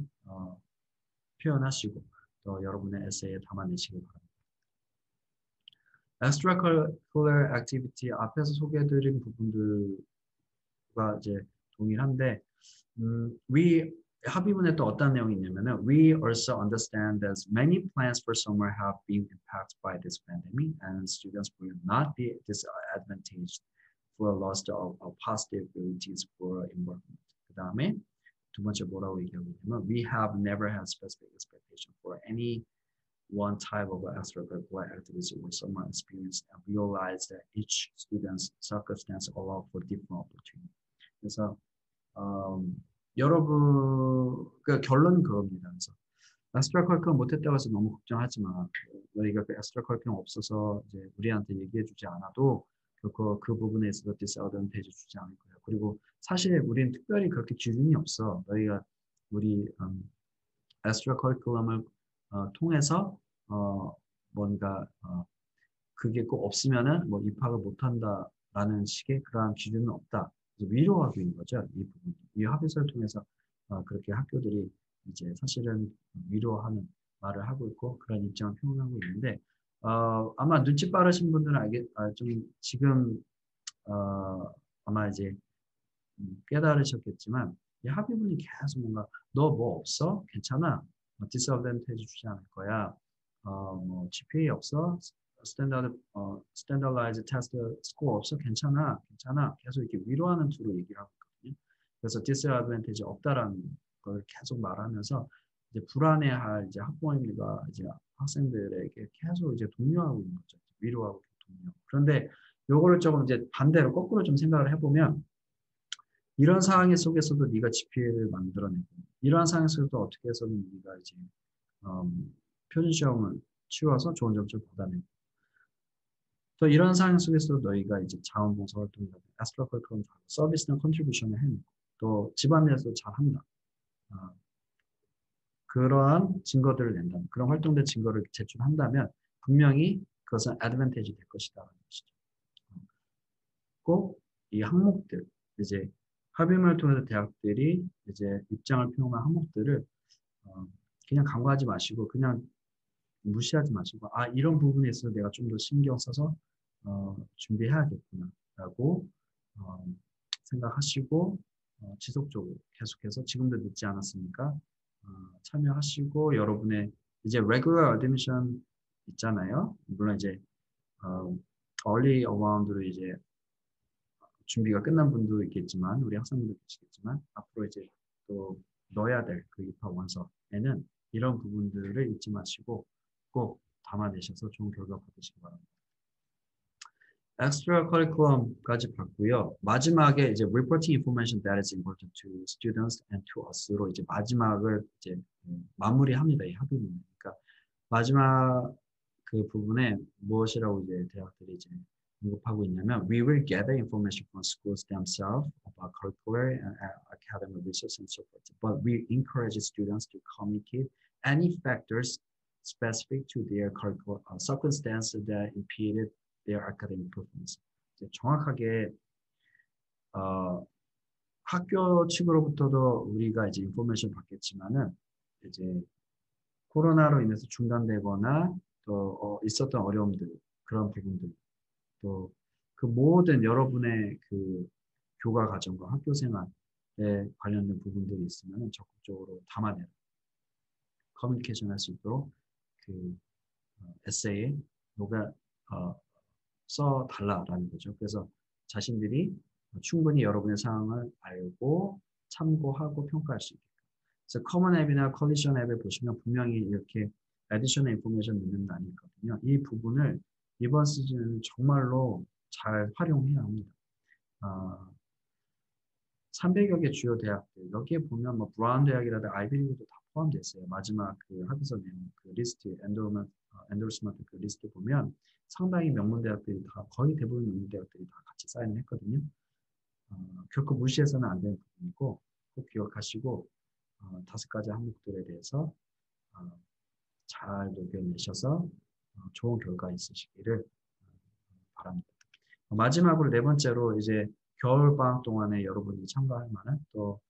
표현하시고 또 여러분의 에세이에 담아내시길 바랍니다. Extracurricular activity 앞에서 소개해드린 부분들과 이제 동일한데 합의문에 또 어떤 내용이 있냐면은 We also understand that many plans for summer have been impacted by this pandemic and students will not be disadvantaged for a loss of possibilities for involvement. 그 다음에 두 번째 뭐라고 얘기하고 있냐면 We have never had specific expectation for any one type of extracurricular activity or summer experience and realize that each student's circumstance allow for different opportunity. 그래서 여러분 그 결론은 그겁니다. 그래서 엑스트라 커리큘럼 못했다고 해서 너무 걱정하지 마. 너희가 그 엑스트라 커리큘럼 없어서 이제 우리한테 얘기해주지 않아도 결코 그 부분에 있어서 디스어드밴티지 주지 않을 거예요. 그리고 사실 우리는 특별히 그렇게 기준이 없어. 너희가 우리 엑스트라 커리큘럼을 통해서 뭔가 그게 꼭 없으면은 뭐 입학을 못한다라는 식의 그러한 기준은 없다. 위로하고 있는 거죠. 이 부분, 이 합의서를 통해서 그렇게 학교들이 이제 사실은 위로하는 말을 하고 있고 그런 입장을 표현하고 있는데 아마 눈치 빠르신 분들은 좀 지금 아마 이제 깨달으셨겠지만 이 합의문이 계속 뭔가 너 뭐 없어? 괜찮아? 디스어드밴티지 주지 않을 거야. 뭐 GPA 없어? 스탠더라이즈 테스트 스코어 없어? 괜찮아? 계속 이렇게 위로하는 투로 얘기를 하고 있거든요. 그래서 디스어드밴티지 없다라는 걸 계속 말하면서 이제 불안해할 이제 학부모님과 이제 학생들에게 계속 이제 독려하고 있는 거죠. 위로하고 독려. 그런데 요거를 조금 이제 반대로 거꾸로 좀 생각을 해보면 이런 상황 속에서도 네가 GPA를 만들어내고 이러한 상황 속에서도 어떻게 해서는 네가 이제 표준 시험을 치워서 좋은 점수를 받아내고 또 이런 상황 속에서도 너희가 이제 자원봉사 활동이나 엑스트라커리큘럼 서비스나 컨트리뷰션을 해내고 또 집안일에서 잘한다. 그러한 증거들을 낸다면 그런 활동된 증거를 제출한다면 분명히 그것은 애드밴티지 될 것이다라는 것이죠. 꼭 이 항목들 이제 합의문을 통해서 대학들이 이제 입장을 표명한 항목들을 그냥 간과하지 마시고 그냥 무시하지 마시고 이런 부분에 있어서 내가 좀 더 신경 써서 준비해야겠구나 라고 생각하시고 지속적으로 계속해서 지금도 늦지 않았으니까 참여하시고 여러분의 이제 regular admission 있잖아요. 물론 이제 early around로 이제 준비가 끝난 분도 있겠지만 우리 학생분도 계시겠지만 앞으로 이제 또 넣어야 될 그 입학 원서에는 이런 부분들을 잊지 마시고 꼭 담아내셔서 좋은 결과 받으시기 바랍니다. 엑스트라 커리큘럼까지 봤고요. 마지막에 이제 reporting information that is important to students and to us로 이제 마지막을 이제 마무리합니다. 이 합의문. 그러니까 마지막 그 부분에 무엇이라고 이제 대학들이 이제 언급하고 있냐면 we will gather information from schools themselves about curricular and academic research and so forth. But we encourage students to communicate any factors specific to their curricular circumstances that impeded their academic performance. 정확하게 학교 측으로부터도 우리가 이제 인포메이션 받겠지만은 이제 코로나로 인해서 중단되거나 또 있었던 어려움들, 그런 부분들, 또 그 모든 여러분의 그 교과 과정과 학교 생활에 관련된 부분들이 있으면 적극적으로 담아내라. 커뮤니케이션 할 수 있도록 그 에세이에 녹아 써달라라는 거죠. 그래서 자신들이 충분히 여러분의 상황을 알고 참고하고 평가할 수 있게끔. 그래서 커먼 앱이나 컬리전 앱에 보시면 분명히 이렇게 애디셔널 인포메이션 넣는欄이 있거든요. 이 부분을 이번 시즌은 정말로 잘 활용해야 합니다. 300여 개 주요 대학들, 여기에 보면 뭐 브라운 대학이라든가 아이비리그도 다 포함되어 있어요. 마지막 그 학에서 낸 그 리스트, 엔도르스먼트 그 리스트 보면 상당히 명문 대학들이 다, 거의 대부분 명문 대학들이 다 같이 사인을 했거든요. 결코 무시해서는 안 되는 부분이고, 꼭 기억하시고 5가지 항목들에 대해서 잘 녹여내셔서 좋은 결과 있으시기를 바랍니다. 마지막으로 4번째로 이제 겨울방학 동안에 여러분이 참가할 만한 또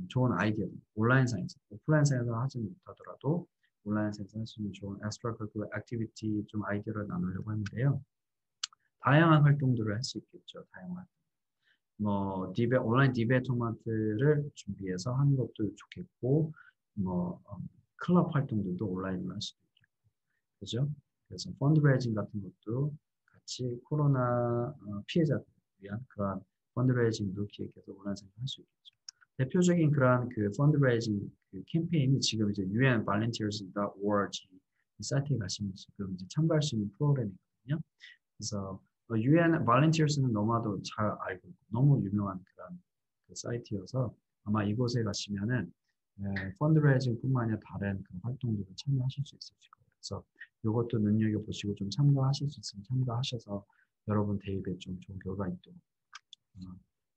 좋은 아이디어, 온라인상에서, 오프라인상에서 하지 못하더라도 온라인상에서 할 수 있는 좋은 extracurricular activity 좀 아이디어를 나누려고 하는데요. 다양한 활동들을 할 수 있겠죠. 다양한 뭐 온라인 디베이트 토너먼트를 준비해서 하는 것도 좋겠고, 뭐 클럽 활동들도 온라인으로 할 수도 있겠고, 그죠? 그래서 펀드레이징 같은 것도 같이 코로나 피해자들을 위한 그러한 펀드레이징도 기획해서 온라인상에서 할 수 있겠죠. 대표적인 그러한 그 펀드레이징 그 캠페인이 지금 이제 unvolunteers.org 사이트에 가시면 지금 이제 참가할 수 있는 프로그램이거든요. 그래서 UN volunteers는 너무나도 잘 알고 있고 너무 유명한 그런 그 사이트여서 아마 이곳에 가시면은 펀드레이징뿐만 아니라 다른 그 활동들을 참여하실 수 있으실 거예요. 그래서 이것도 눈여겨보시고 좀 참가하실 수 있으면 참가하셔서 여러분 대입에 좀 좋은 결과 있도록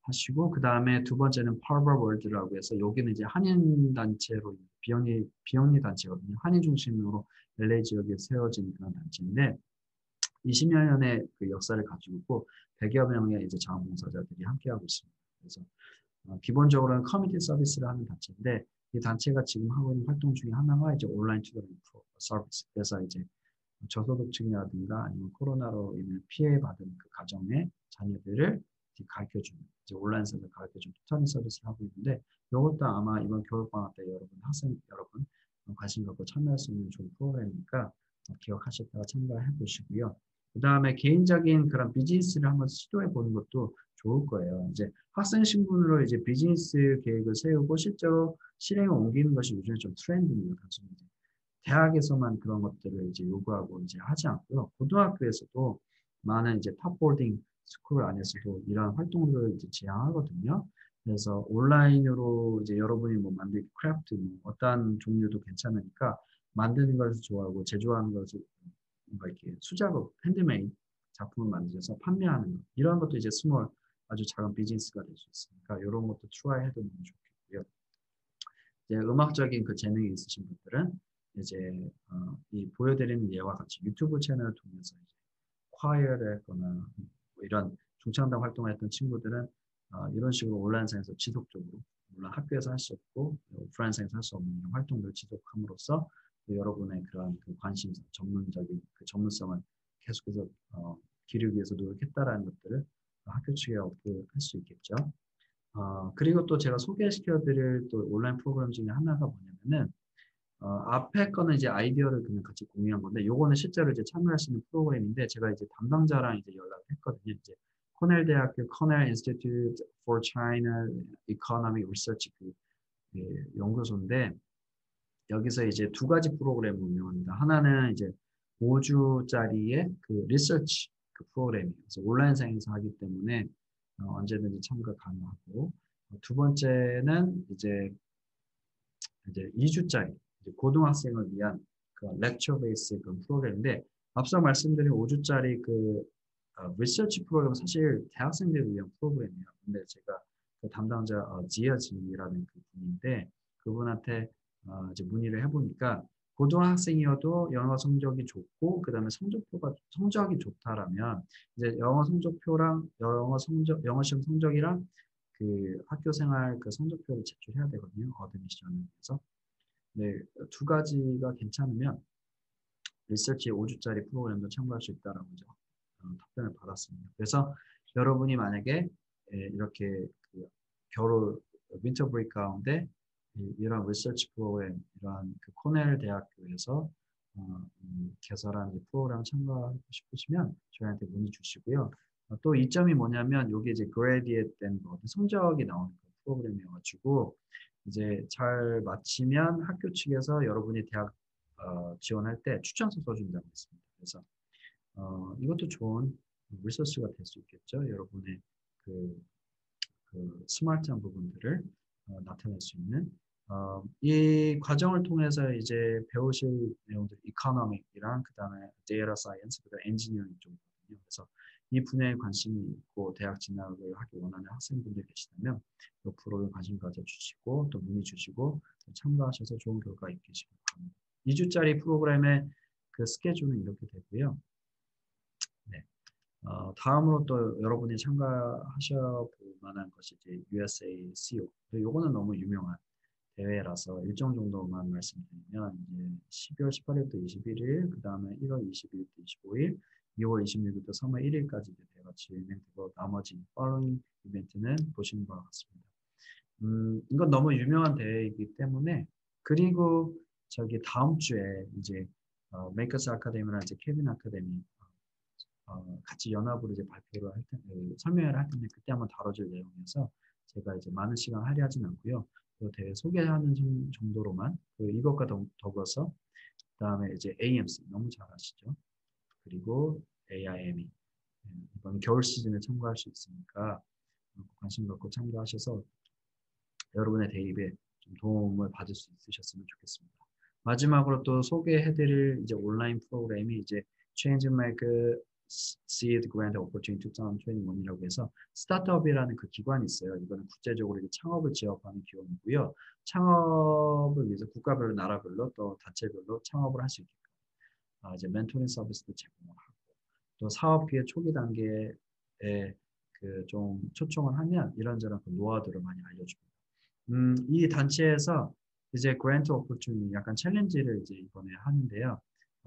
하시고, 그 다음에 2번째는 파버 월드라고 해서 여기는 이제 한인 단체로 비영리 단체거든요. 한인 중심으로 LA 지역에 세워진 그런 단체인데 20여 년의 그 역사를 가지고 있고 100여 명의 이제 자원봉사자들이 함께하고 있습니다. 그래서 기본적으로는 커뮤니티 서비스를 하는 단체인데 이 단체가 지금 하고 있는 활동 중에 하나가 이제 온라인 튜터링 서비스. 그래서 이제 저소득층이라든가 아니면 코로나로 인해 피해받은 그 가정의 자녀들을 가르쳐주는 이제 온라인에서 가르쳐주는 튜터링 서비스를 하고 있는데 이것도 아마 이번 겨울방학 때 학생 여러분 관심 갖고 참여할 수 있는 좋은 프로그램이니까 기억하셨다가 참가해 보시고요. 그 다음에 개인적인 그런 비즈니스를 한번 시도해 보는 것도 좋을 거예요. 이제 학생 신분으로 이제 비즈니스 계획을 세우고 실제로 실행에 옮기는 것이 요즘에 좀 트렌드입니다. 이제 대학에서만 그런 것들을 이제 요구하고 이제 하지 않고요. 고등학교에서도 많은 이제 탑보딩 스쿨 안에서도 이러한 활동들을 이제 지향하거든요. 그래서 온라인으로 이제 여러분이 뭐 만들기 크래프트 뭐 어떤 종류도 괜찮으니까 만드는 것을 좋아하고 제조하는 것을 뭔가 이렇게 수작업, 핸드메이드 작품을 만들어서 판매하는 것 이런 것도 이제 스몰 아주 작은 비즈니스가 될 수 있으니까 이런 것도 트라이 해도 너무 좋겠고요. 이제 음악적인 그 재능이 있으신 분들은 이제 이 보여드리는 예와 같이 유튜브 채널을 통해서 이제 콰이어를 했거나 뭐 이런 중창단 활동을 했던 친구들은 이런 식으로 온라인상에서 지속적으로 물론 학교에서 할 수 없고 오프라인상에서 할 수 없는 이런 활동들을 지속함으로써 여러분의 그런 그 관심사, 전문적인 그 전문성을 계속해서 기르기 위해서 노력했다라는 것들을 학교 측에 어플할 수 있겠죠. 그리고 또 제가 소개시켜드릴 또 온라인 프로그램 중에 하나가 뭐냐면은 앞에 거는 이제 아이디어를 그냥 같이 공유한 건데 요거는 실제로 이제 참여할 수 있는 프로그램인데 제가 이제 담당자랑 이제 연락을 했거든요. 이제 코넬 대학교 코넬 Institute for China Economic Research 그 연구소인데 여기서 이제 2가지 프로그램을 운영합니다. 하나는 이제 5주짜리의 그 리서치 그 프로그램이에요. 그래서 온라인상에서 하기 때문에 언제든지 참가 가능하고 2번째는 이제 2주짜리 고등학생을 위한 그 렉처 베이스 그 프로그램인데 앞서 말씀드린 5주짜리 그 리서치 프로그램은 사실 대학생들을 위한 프로그램이에요. 근데 제가 그 담당자 지아지라는 그 분인데 그분한테 이제 문의를 해보니까 고등학생이어도 영어 성적이 좋고 그 다음에 성적이 좋다라면 이제 영어 성적표랑 영어 시험 성적이랑 그 학교 생활 그 성적표를 제출해야 되거든요. 어드미션을 해서. 네, 2가지가 괜찮으면 리서치 5주짜리 프로그램도 참고할 수 있다라고 답변을 받았습니다. 그래서 여러분이 만약에 이렇게 그 겨울 윈터 브레이크 가운데 이런 리서치 프로그램, 이러한 그 코넬 대학교에서 개설한 이 프로그램 참가하고 싶으시면 저희한테 문의 주시고요. 또 이점이 뭐냐면 여기 이제 그레디에이트 된 성적이 나오는 프로그램이어가지고 이제 잘 마치면 학교 측에서 여러분이 대학 지원할 때 추천서 써준다고 했습니다. 그래서 이것도 좋은 리소스가 될 수 있겠죠. 여러분의 그 스마트한 부분들을 나타낼 수 있는 이 과정을 통해서 이제 배우실 내용들 이코노믹이랑 그다음에 데이터 사이언스, 그다음에 엔지니어링 쪽이거든요. 그래서 이 분야에 관심이 있고 대학 진학을 하기 원하는 학생분들 계시다면 이 프로그램에 관심 가져주시고 또 문의 주시고 또 참가하셔서 좋은 결과 있기를 바랍니다. 2주짜리 프로그램의 그 스케줄은 이렇게 되고요. 네. 다음으로 또 여러분이 참가하셔 볼 만한 것이 이제 USA CO. 요거는 너무 유명한 대회라서 일정 정도만 말씀드리면 이제 12월 18일부터 21일, 그 다음에 1월 22일부터 25일, 2월 26일부터 3월 1일까지 대회가 진행되고 나머지 팔로잉 이벤트는 보시는 바와 같습니다. 이건 너무 유명한 대회이기 때문에 그리고 저기 다음 주에 이제 메이커스 아카데미랑 이제 케빈 아카데미 같이 연합으로 이제 발표를 할 텐데 설명을 할 텐데 그때 한번 다뤄줄 내용이어서 제가 이제 많은 시간 할애하진 않고요. 그 대회 소개하는 정도로만 이것과 더불어서 그다음에 이제 AMC 너무 잘 아시죠? 그리고 AIME 이번 겨울 시즌에 참가할 수 있으니까 관심 갖고 참가하셔서 여러분의 대입에 좀 도움을 받을 수 있으셨으면 좋겠습니다. 마지막으로 또 소개해드릴 이제 온라인 프로그램이 이제 ChangeMaker Seed Grant Opportunity 2021이라고 해서 스타트업이라는 그 기관이 있어요. 이거는 국제적으로 이제 창업을 지원하는 기관이고요. 창업을 위해서 국가별로, 나라별로 또 단체별로 창업을 할 수 있게끔 이제 멘토링 서비스도 제공을 하고 또 사업 기회 초기 단계에 그 좀 초청을 하면 이런저런 그 노하우들을 많이 알려줍니다. 이 단체에서 이제 그랜트 오퍼튜니티 약간 챌린지를 이제 이번에 하는데요.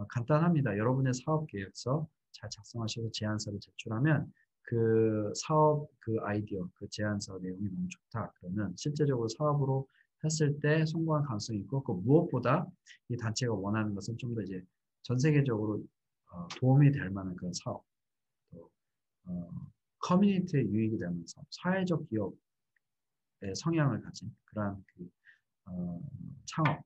간단합니다. 여러분의 사업 계획서 잘 작성하셔서 제안서를 제출하면 그 사업 그 아이디어 그 제안서 내용이 너무 좋다. 그러면 실제적으로 사업으로 했을 때 성공할 가능성이 있고 그 무엇보다 이 단체가 원하는 것은 좀 더 이제 전 세계적으로 도움이 될 만한 그런 사업, 또 커뮤니티에 유익이 되는 사업, 사회적 기업의 성향을 가진 그러한 그 창업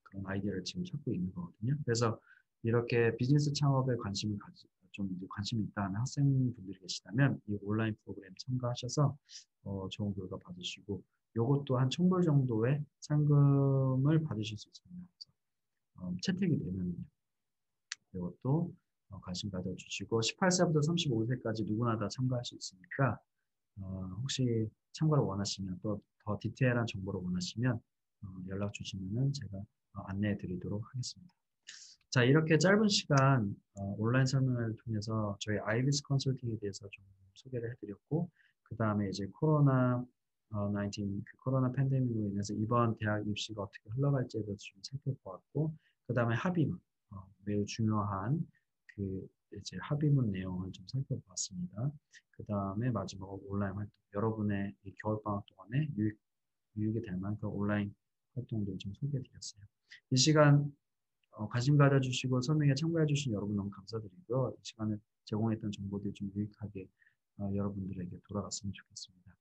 그런 아이디어를 지금 찾고 있는 거거든요. 그래서 이렇게 비즈니스 창업에 관심이 있다는 학생분들이 계시다면 이 온라인 프로그램 참가하셔서 좋은 결과 받으시고 이것도 한 1,000불 정도의 상금을 받으실 수 있습니다. 채택이 되면요. 이것도 관심 가져주시고 18세부터 35세까지 누구나 다 참가할 수 있으니까 혹시 참가를 원하시면 또 더 디테일한 정보를 원하시면 연락 주시면 제가 안내해 드리도록 하겠습니다. 자, 이렇게 짧은 시간 온라인 설명을 통해서 저희 아이비스 컨설팅에 대해서 좀 소개를 해드렸고 그 다음에 이제 코로나 19 코로나 팬데믹으로 인해서 이번 대학 입시가 어떻게 흘러갈지에 대해서 좀 살펴보았고 그 다음에 합의문 매우 중요한 그 이제 합의문 내용을 좀 살펴보았습니다. 그 다음에 마지막으로 온라인 활동 여러분의 이 겨울방학 동안에 유익이 될 만한 그런 온라인 활동들 좀 소개해드렸어요. 이 시간 관심 가져주시고 설명에 참가해주신 여러분 너무 감사드리고요. 이 시간에 제공했던 정보들이 좀 유익하게 여러분들에게 돌아갔으면 좋겠습니다.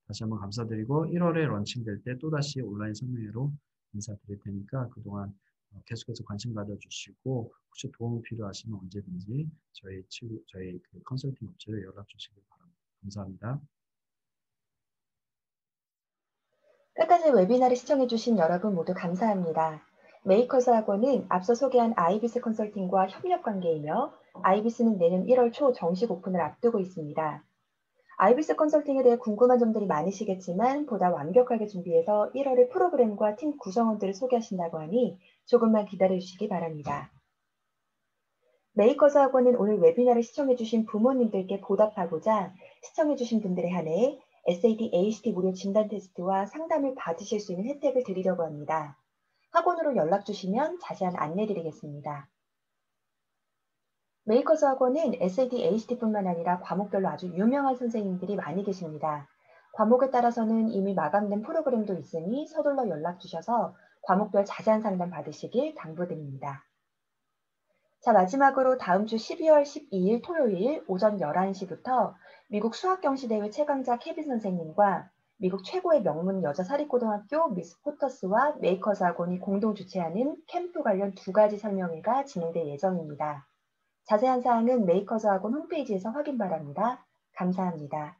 다시 한번 감사드리고 1월에 런칭될 때 또다시 온라인 설명회로 인사드릴 테니까 그동안 계속해서 관심 가져주시고 혹시 도움 필요하시면 언제든지 저희 그 컨설팅 업체로 연락 주시길 바랍니다. 감사합니다. 끝까지 웨비나를 시청해주신 여러분 모두 감사합니다. 메이커스 학원은 앞서 소개한 아이비스 컨설팅과 협력 관계이며 아이비스는 내년 1월 초 정식 오픈을 앞두고 있습니다. 아이비스 컨설팅에 대해 궁금한 점들이 많으시겠지만 보다 완벽하게 준비해서 1월에 프로그램과 팀 구성원들을 소개하신다고 하니 조금만 기다려주시기 바랍니다. 메이커스 학원은 오늘 웨비나를 시청해주신 부모님들께 보답하고자 시청해주신 분들에 한해 SAT, ACT 무료 진단 테스트와 상담을 받으실 수 있는 혜택을 드리려고 합니다. 학원으로 연락 주시면 자세한 안내 드리겠습니다. 메이커즈 학원은 SAT, ACT뿐만 아니라 과목별로 아주 유명한 선생님들이 많이 계십니다. 과목에 따라서는 이미 마감된 프로그램도 있으니 서둘러 연락 주셔서 과목별 자세한 상담 받으시길 당부드립니다. 자, 마지막으로 다음 주 12월 12일 토요일 오전 11시부터 미국 수학경시대회 최강자 케빈 선생님과 미국 최고의 명문 여자 사립고등학교 미스 포터스와 메이커즈 학원이 공동 주최하는 캠프 관련 2가지 설명회가 진행될 예정입니다. 자세한 사항은 메이커즈 학원 홈페이지에서 확인 바랍니다. 감사합니다.